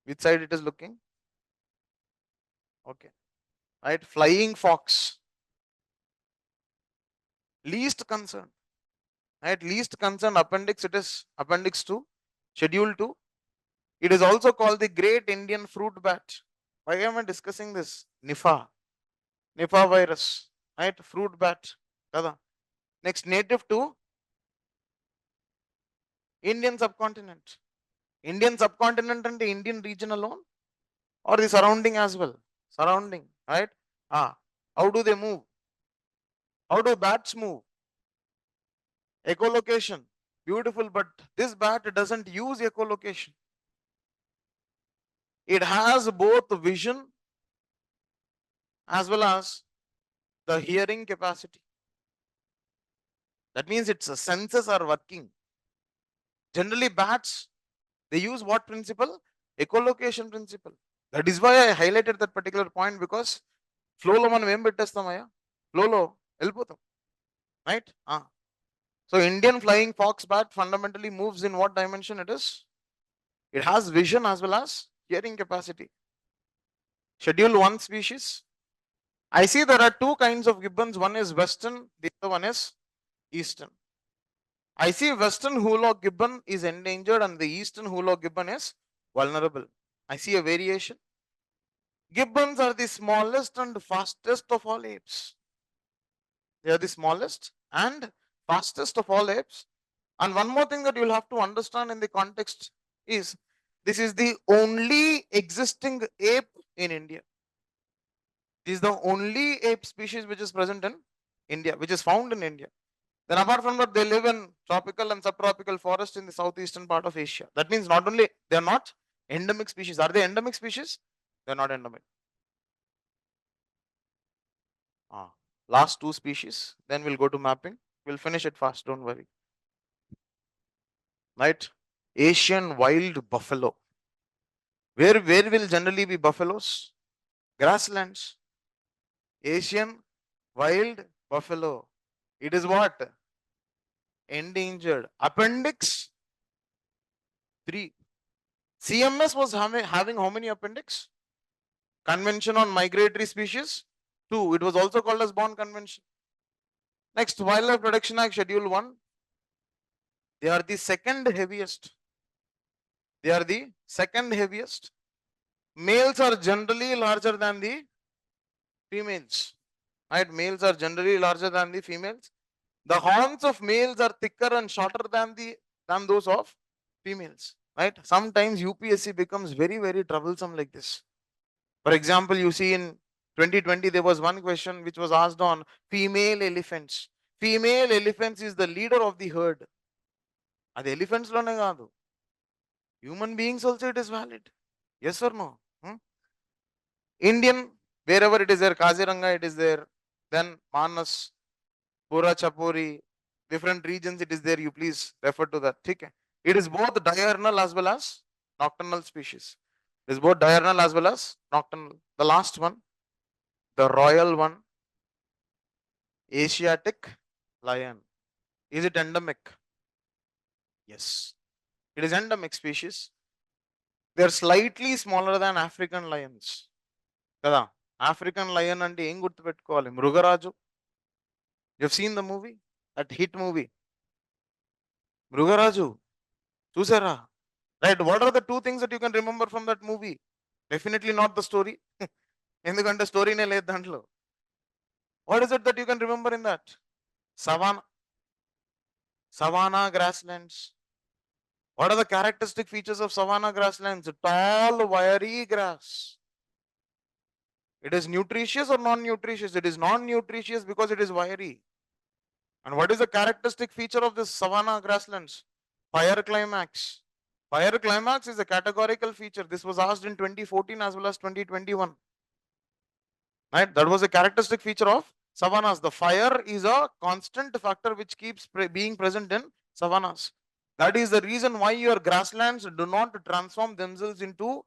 Which side it is looking? Okay, right? Flying fox. Least concern. Right? Least concern appendix. It is appendix 2, schedule 2. It is also called the Great Indian Fruit Bat. Why am I discussing this? Nipah virus, right? Fruit bat. Next, native to Indian subcontinent. Indian subcontinent and the Indian region alone, or the surrounding as well? Surrounding, right? How do they move? How do bats move? Echolocation. Beautiful, but this bat doesn't use echolocation. It has both vision as well as the hearing capacity. That means its senses are working. Generally, bats, they use what principle? Echolocation principle. That is why I highlighted that particular point, because flow lo మనం ఏం పెట్టేస్తామయ్యా, flow lo వెళ్ళిపోతాం, right? So Indian flying fox bat fundamentally moves in what dimension? It has vision as well as hearing capacity. Schedule 1 species. I see there are two kinds of gibbons. One is western, the other one is eastern. I see western hoolock gibbon is endangered and the eastern hoolock gibbon is vulnerable. I see a variation. Gibbons are the smallest and fastest of all apes. They are the smallest and fastest of all apes. And one more thing that you'll have to understand in the context is this is the only existing ape in India. This is the only ape species which is present in India, which is found in India. Then apart from that, they live in tropical and subtropical forest in the southeastern part of Asia. That means not only they are not endemic species. Are they endemic species? They are not endemic. Last two species, then we'll go to mapping. We'll finish it fast, don't worry. Right? Asian wild buffalo. Where will generally be buffaloes? Grasslands. Asian wild buffalo. It is what? Endangered. Appendix 3. CMS was having how many appendix? Convention on Migratory Species 2. It was also called as Bonn Convention. Next, Wildlife Protection Act Schedule 1. They are the second heaviest. They are the second heaviest. Males are generally larger than the females. Right? Males are generally larger than the females. The horns of males are thicker and shorter than those of females. Right? Sometimes UPSC becomes very troublesome like this. For example, you see in 2020 there was one question which was asked on female elephants. Female elephants is the leader of the herd. Adi elephants lone kaadu. Human beings also it is valid. Yes or no? Indian, wherever it is there, Kaziranga it is there. Then Manas, Pura Chapuri, different regions it is there. You please refer to that. Okay. It is both diurnal as well as nocturnal species. It is both diurnal as well as nocturnal. The last one, the royal one, Asiatic lion. Is it endemic? Yes. It is endemic species. They are slightly smaller than African lions. Kada African lion అంటే ఏం గుర్తుపెట్టుకోవాలి? మృగరాజు. You've seen the movie? That hit movie. మృగరాజు. చూసారా? Right. What are the two things that you can remember from that movie? Definitely not the story. ఎందుకంటే స్టోరీనే లేదు దాంట్లో. What is it that you can remember in that? Savanna grasslands. What are the characteristic features of savanna grasslands? Tall, wiry grass. It is nutritious or non-nutritious? It is non-nutritious because it is wiry. And what is the characteristic feature of this savanna grasslands? Fire climax. Fire climax is a categorical feature. This was asked in 2014 as well as 2021. Right? That was a characteristic feature of savannas. The fire is a constant factor which keeps being present in savannas. That is the reason why your grasslands do not transform themselves into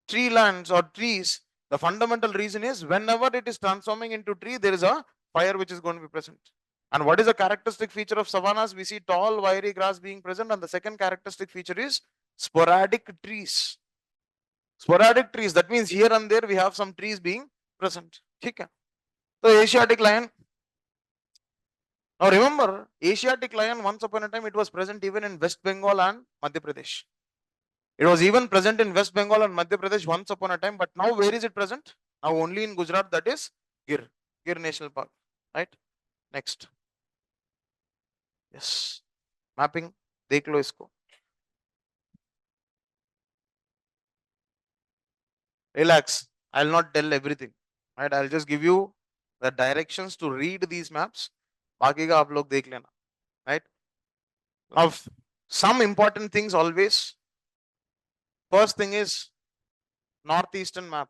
tree lands or trees. The fundamental reason is whenever it is transforming into tree, there is a fire which is going to be present. And what is a characteristic feature of savannas? We see tall, wiry grass being present. And the second characteristic feature is sporadic trees. Sporadic trees. That means here and there we have some trees being present. Okay. So Asiatic lion. Now remember, Asiatic lion, once upon a time, it was present even in West Bengal and Madhya Pradesh. It was even present in West Bengal and Madhya Pradesh once upon a time, but now where is it present? Now only in Gujarat, that is Gir National Park. Right? Next. Yes. Mapping. Dekh lo isko. Relax. I'll not tell everything. Right? I'll just give you the directions to read these maps. बाकी का आप लोग देख लेना. Right? Now, some important things always. First thing is northeastern map.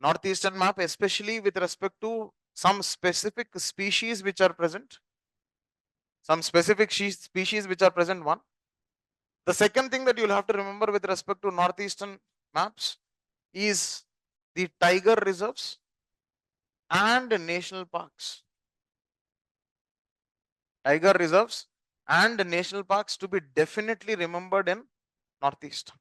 Northeastern map, especially with respect to some specific species which are present. Some specific species which are present, one. The second thing that you'll have to remember with respect to northeastern maps is the tiger reserves and national parks. Tiger reserves and national parks to be definitely remembered in northeast.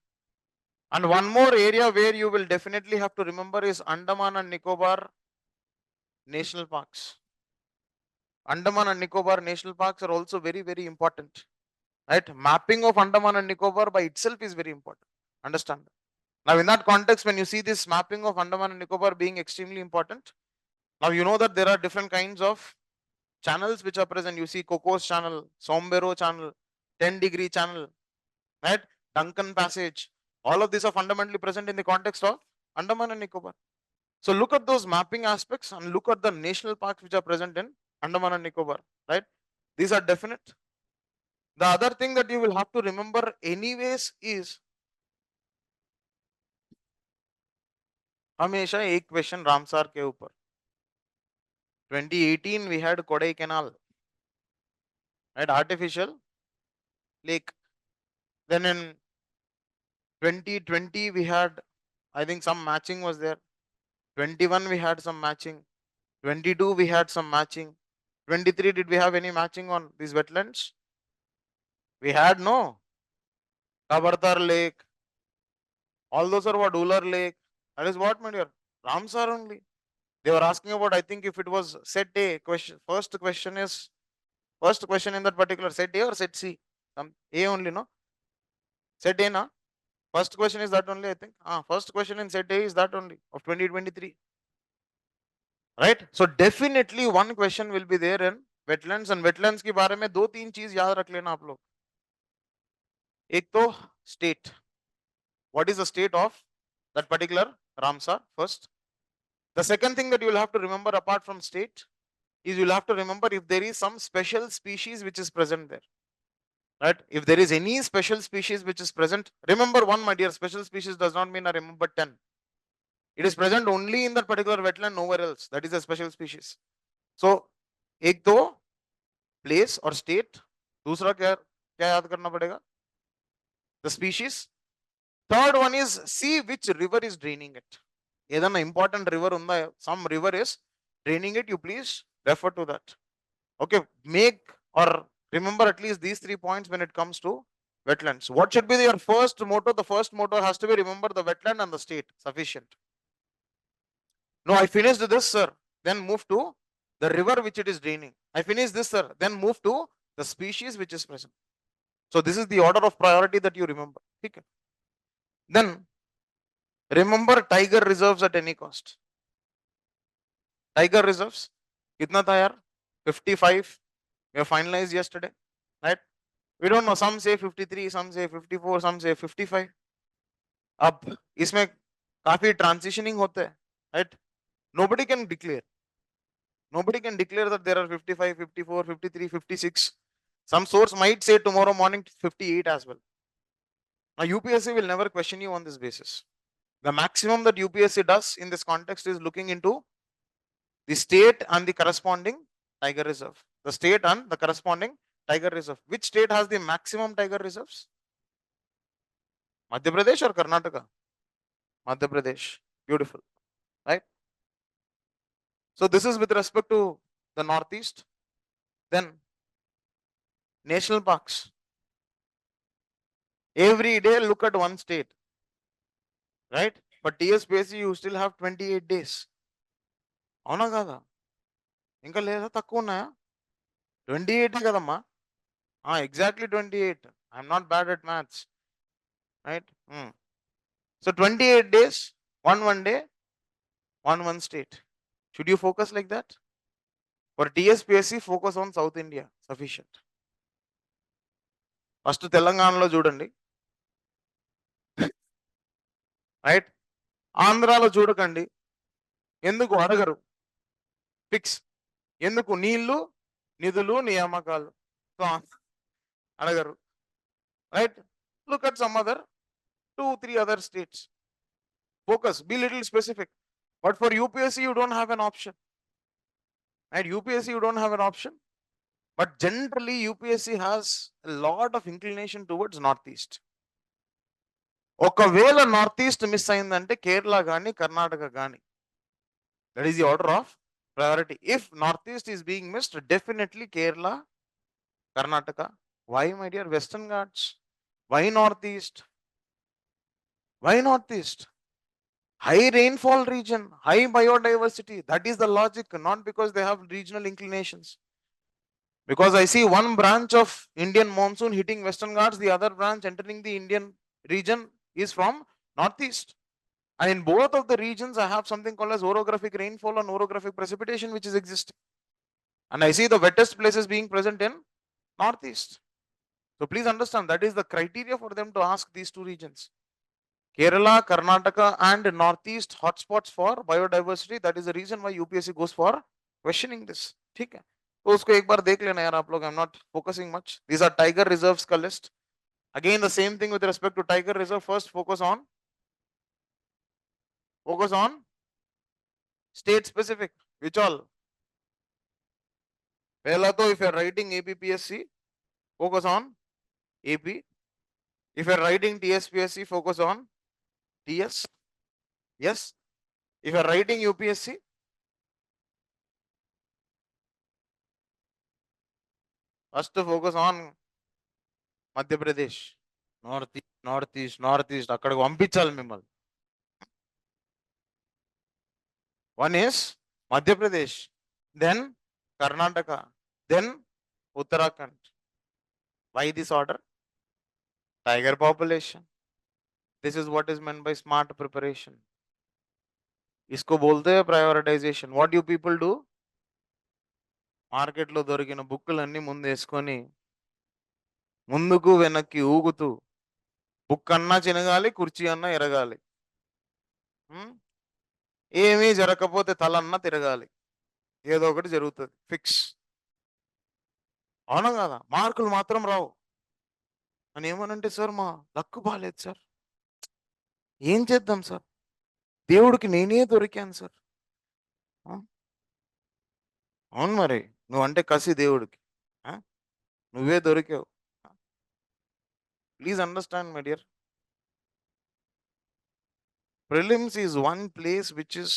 And one more area where you will definitely have to remember is Andaman and Nicobar National Parks. Andaman and Nicobar National Parks are also very, very important. Right? Mapping of Andaman and Nicobar by itself is very important. Understand? Now, in that context, when you see this mapping of Andaman and Nicobar being extremely important, now you know that there are different kinds of channels which are present. You see Cocos channel, Sombero channel, 10-degree channel, right? Duncan Passage. All of these are fundamentally present in the context of Andaman and Nicobar. So look at those mapping aspects and look at the national parks which are present in Andaman and Nicobar, right? These are definite. The other thing that you will have to remember anyways is हमेशा एक question Ramsar के ऊपर 2018 we had Kodaikanal, right? Artificial lake. Then in 2020 we had, I think some matching was there. 21 we had some matching. 22 we had some matching. 23 did we have any matching on these wetlands? We had no. Kabartar Lake. All those are what? Ular Lake. That is what, my dear? Ramsar only. They were asking about, I think if it was set A question. First question in that particular set A or set C? Some A only, no? Set A, na? First question is that only, I think. First question in set A is that only of 2023. Right? So definitely one question will be there in wetlands, and wetlands के बारे में दो तीन चीज याद रख लेना आप लोग. एक तो state. What is the state of that particular Ramsar first? The second thing that you will have to remember apart from state is you will have to remember if there is some special species which is present there. Right? If there is any special species which is present, remember one, my dear, special species does not mean I remember 10. It is present only in that particular wetland, nowhere else. That is a special species. So, एक तो place or state, दूसरा क्या क्या याद करना पड़ेगा? The species. Third one is see which river is draining it. ఏదన్నా important river ఉందా? Some river is draining it. You please refer to that. Okay, make or remember at least these 3 points when it comes to wetlands. What should be your first motto? The first motto has to be remember the wetland and the state. Sufficient. No, I finished this, sir. Then move to the river which it is draining. I finished this, sir. Then move to the species which is present. So this is the order of priority that you remember. Okay. Then remember tiger reserves at any cost. Tiger reserves. Kitna tha yaar? 55. We have finalized yesterday. Right? We don't know. Some say 53, some say 54, some say 55. अब इसमें काफी transitioning होते हैं. Right? Nobody can declare. Nobody can declare that there are 55, 54, 53, 56. Some source might say tomorrow morning 58 as well. Now UPSC will never question you on this basis. The maximum that UPSC does in this context is looking into the state and the corresponding tiger reserve. The state and the corresponding tiger reserve. Which state has the maximum tiger reserves? Madhya Pradesh or Karnataka? Madhya Pradesh. Beautiful. Right? So this is with respect to the Northeast. Then national parks. Every day look at one state. Right? But TSPSC you still have 28 days. అవునా కదా? ఇంకా లేదా తక్కువ ఉన్నాయా? 28 కదమ్మా? Exactly 28. I'm not bad at maths. Right? So 28 days, one day, one state. Should you focus like that? For TSPSC, focus on South India. Sufficient. First తెలంగాణలో చూడండి. Right? ఆంధ్రాలో చూడకండి. ఎందుకు అడగరు? ఫిక్స్. ఎందుకు? నీళ్లు, నిధులు, నియామకాలు. సో అడగరు. Right? Look at some other 2-3 other states. Focus. Be little specific. But for UPSC, you don't have an option. At UPSC, you don't have an option. But generally, UPSC has a lot of inclination towards Northeast. ఒకవేళ north east miss అయిందంటే కేరళ కానీ కర్ణాటక కానీ. That is the order of priority. If Northeast is being missed, definitely Kerala, Karnataka. Why, my dear? Western Ghats. Why Northeast? Why Northeast? High rainfall region, high biodiversity. That is the logic, not because they have regional inclinations. Because I see one branch of Indian monsoon hitting Western Ghats, the other branch entering the Indian region is from Northeast. And in both of the regions, I have something called as orographic rainfall and orographic precipitation, which is existing. And I see the wettest places being present in Northeast. So please understand that is the criteria for them to ask these two regions. Kerala, Karnataka, and Northeast hotspots for biodiversity. That is the reason why UPSC goes for questioning this. ठीक है? तो उसको एक बार देख लेना यार आप लोग. I'm not focusing much. These are tiger reserves का list. Again, the same thing with respect to tiger reserve. First, focus on state specific. Which all? पहला तो if you are writing APPSC, focus on AP. If you are writing TSPSC, focus on TS. Yes. If you are writing UPSC, first to focus on Madhya Pradesh. Northeast. అక్కడికి పంపించాలి మిమ్మల్ని. One is Madhya Pradesh, then Karnataka, then Uttarakhand. Why this order? Tiger population. This is what is meant by smart preparation. इसको बोलते हैं prioritization. What you people do? మార్కెట్లో దొరికిన బుక్కులన్నీ ముందు వేసుకొని ముందుకు వెనక్కి ఊగుతూ బుక్ అన్నా చినగాలి, కుర్చీ అన్నా ఎరగాలి. ఏమీ జరగకపోతే తలన్నా తిరగాలి. ఏదో ఒకటి జరుగుతుంది. ఫిక్స్. అవునా కదా? మార్కులు మాత్రం రావు అని ఏమనంటే, సార్ మా లక్కు బాగాలేదు సార్, ఏం చేద్దాం సార్, దేవుడికి నేనే దొరికాను సార్. అవును మరి, నువ్వంటే కసి దేవుడికి, నువ్వే దొరికావు. Please understand my dear, prelims is one place which is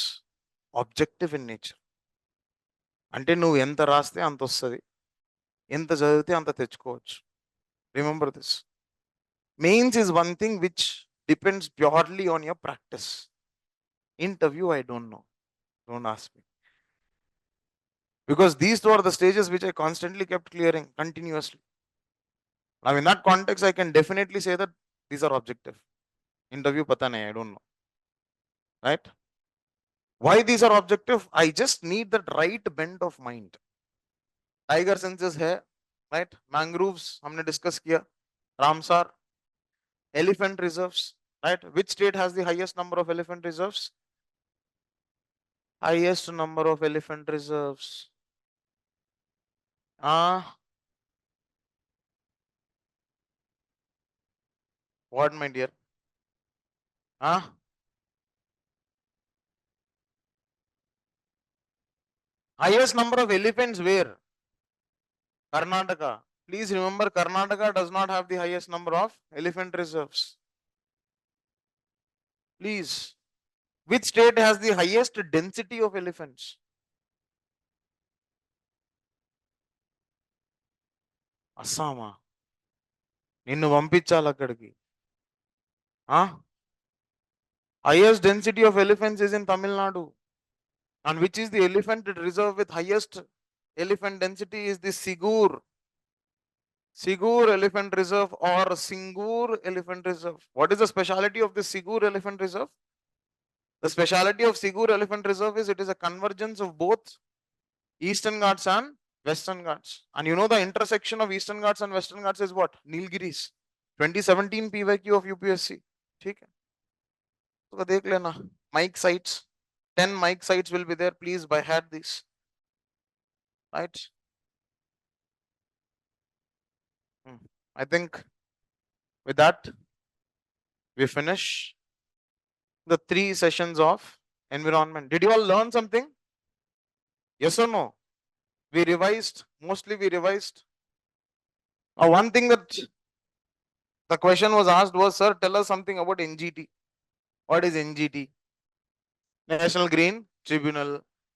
objective in nature. అంటే నువ్వు ఎంత రాస్తే అంత వస్తుంది, ఎంత చదివితే అంత తెచ్చుకోవచ్చు. Remember this. Mains is one thing which depends purely on your practice. Interview, I don't know. Don't ask me. Because these two are the stages which I constantly kept clearing continuously. Now, in that context, I can definitely say that these are objective. Interview, pata nahi, I don't know. Right? Why these are objective? I just need that right bend of mind. Tiger senses hai, right? Mangroves, humne discuss kiya. Ramsar, elephant reserves, right? Which state has the highest number of elephant reserves? Highest number of elephant reserves. What, my dear? Highest number of elephants where? Karnataka. Please remember, Karnataka does not have the highest number of elephant reserves. Please. Which state has the highest density of elephants? Assam. నిన్ను పంపించాలి అక్కడికి. Highest density of elephants is in Tamil Nadu. And which is the elephant reserve with highest elephant density is the Sigur Elephant Reserve or Singur Elephant Reserve. What is the speciality of the Sigur Elephant Reserve? The speciality of Sigur Elephant Reserve is it is a convergence of both Eastern Ghats and Western Ghats. And you know the intersection of Eastern Ghats and Western Ghats is what? Nilgiris. 2017 PYQ of UPSC. ठीक है? तो देख लेना. Mic sites. 10 mic sites will be there. Please by head this. Right? I think with that, we finish the 3 sessions of environment. Did you all learn something? Yes or no? We revised. Mostly we revised. One thing that the question was asked was, sir, tell us something about NGT. What is NGT? National Green Tribunal.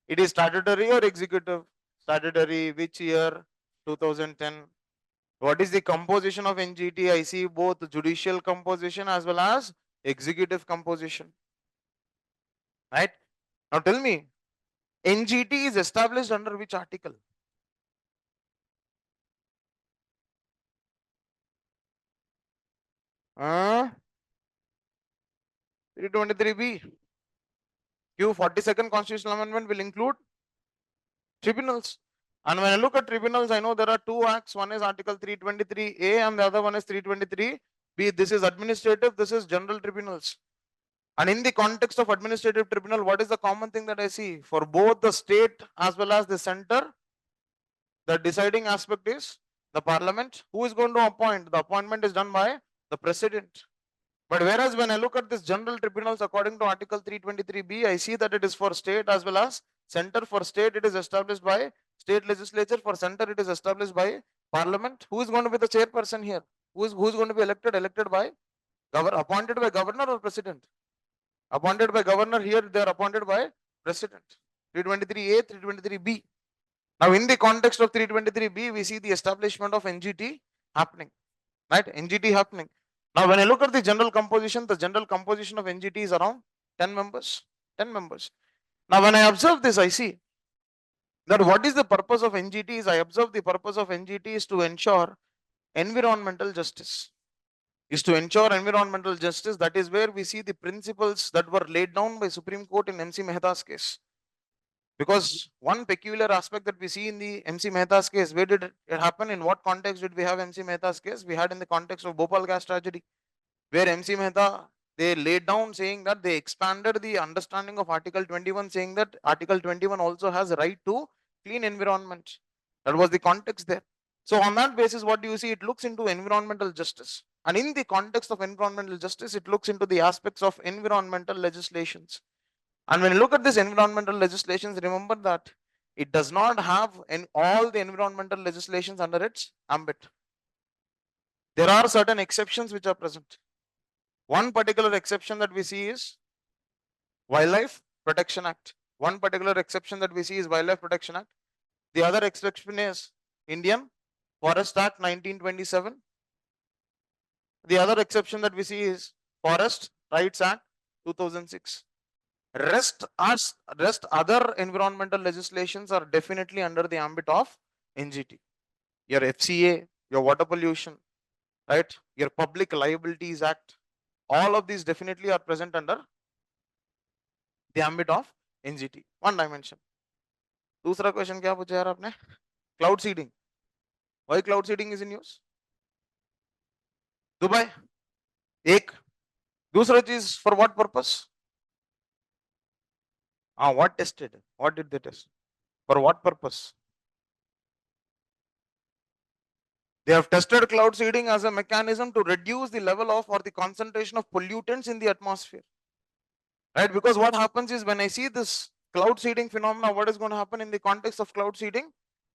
It is statutory or executive? Statutory. Which year? 2010. What is the composition of NGT? I see both judicial composition as well as executive composition. Right? Now tell me, NGT is established under which article? Uh, 323B. Q 42nd constitutional amendment will include tribunals. And when I look at tribunals, I know there are two acts. One is Article 323A and the other one is 323B. This is administrative, this is general tribunals. And in the context of administrative tribunal, what is the common thing that I see? For both the state as well as the center, the deciding aspect is the parliament. Who is going to appoint? The appointment is done by the president. But whereas when I look at this general tribunals according to Article 323B, I see that it is for state as well as center. For state, it is established by state legislature. For center, it is established by parliament. Who is going to be the chairperson here? Who is going to be elected? Elected by appointed by governor or president? Appointed by governor. Here they are appointed by president. 323A, 323B. Now in the context of 323B, we see the establishment of NGT happening. Right? NGT happening. Now, when I look at the general composition of NGT is around 10 members. 10 members. Now, when I observe this, I see that what is the purpose of NGT is I observe the purpose of NGT is to ensure environmental justice. Is to ensure environmental justice. That is where we see the principles that were laid down by Supreme Court in MC Mehta's case. Because one peculiar aspect that we see in the MC Mehta's case, where did it happen? In what context did we have MC Mehta's case? We had in the context of Bhopal gas tragedy, where MC Mehta, they laid down saying that they expanded the understanding of Article 21, saying that Article 21 also has a right to clean environment. That was the context there. So on that basis, what do you see? It looks into environmental justice. And in the context of environmental justice, it looks into the aspects of environmental legislations. And when you look at this environmental legislations, remember that it does not have all the environmental legislations under its ambit. There are certain exceptions which are present. One particular exception that we see is Wildlife Protection Act. One particular exception that we see is Wildlife Protection Act. The other exception is Indian Forest Act 1927. The other exception that we see is Forest Rights Act 2006. Rest other environmental legislations are definitely under the ambit of NGT. Your FCA, your water pollution, right? Your Public Liabilities Act, all of these definitely are present under the ambit of NGT. One dimension. दूसरा question क्या पूछा यार आपने? Cloud seeding. Why cloud seeding is in use? Dubai. एक. दूसरा चीज for what purpose? What tested? What did they test? For what purpose? They have tested cloud seeding as a mechanism to reduce the level of or the concentration of pollutants in the atmosphere. Right? Because what happens is when I see this cloud seeding phenomena, what is going to happen in the context of cloud seeding?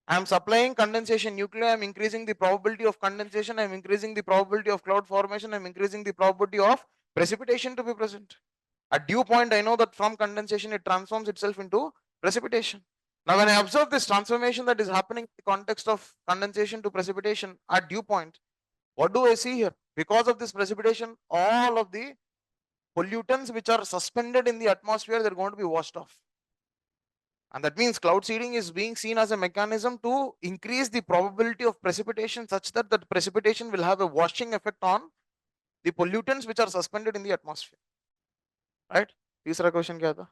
I am supplying condensation nuclei, I am increasing the probability of condensation, I am increasing the probability of cloud formation, I am increasing the probability of precipitation to be present. At dew point, I know that from condensation, it transforms itself into precipitation. Now, when I observe this transformation that is happening in the context of condensation to precipitation at dew point, what do I see here? Because of this precipitation, all of the pollutants which are suspended in the atmosphere, they're going to be washed off. And that means cloud seeding is being seen as a mechanism to increase the probability of precipitation such that the precipitation will have a washing effect on the pollutants which are suspended in the atmosphere. Right? Teesra question kya tha?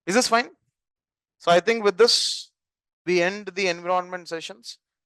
Is this fine? So I think with this, we end the environment sessions.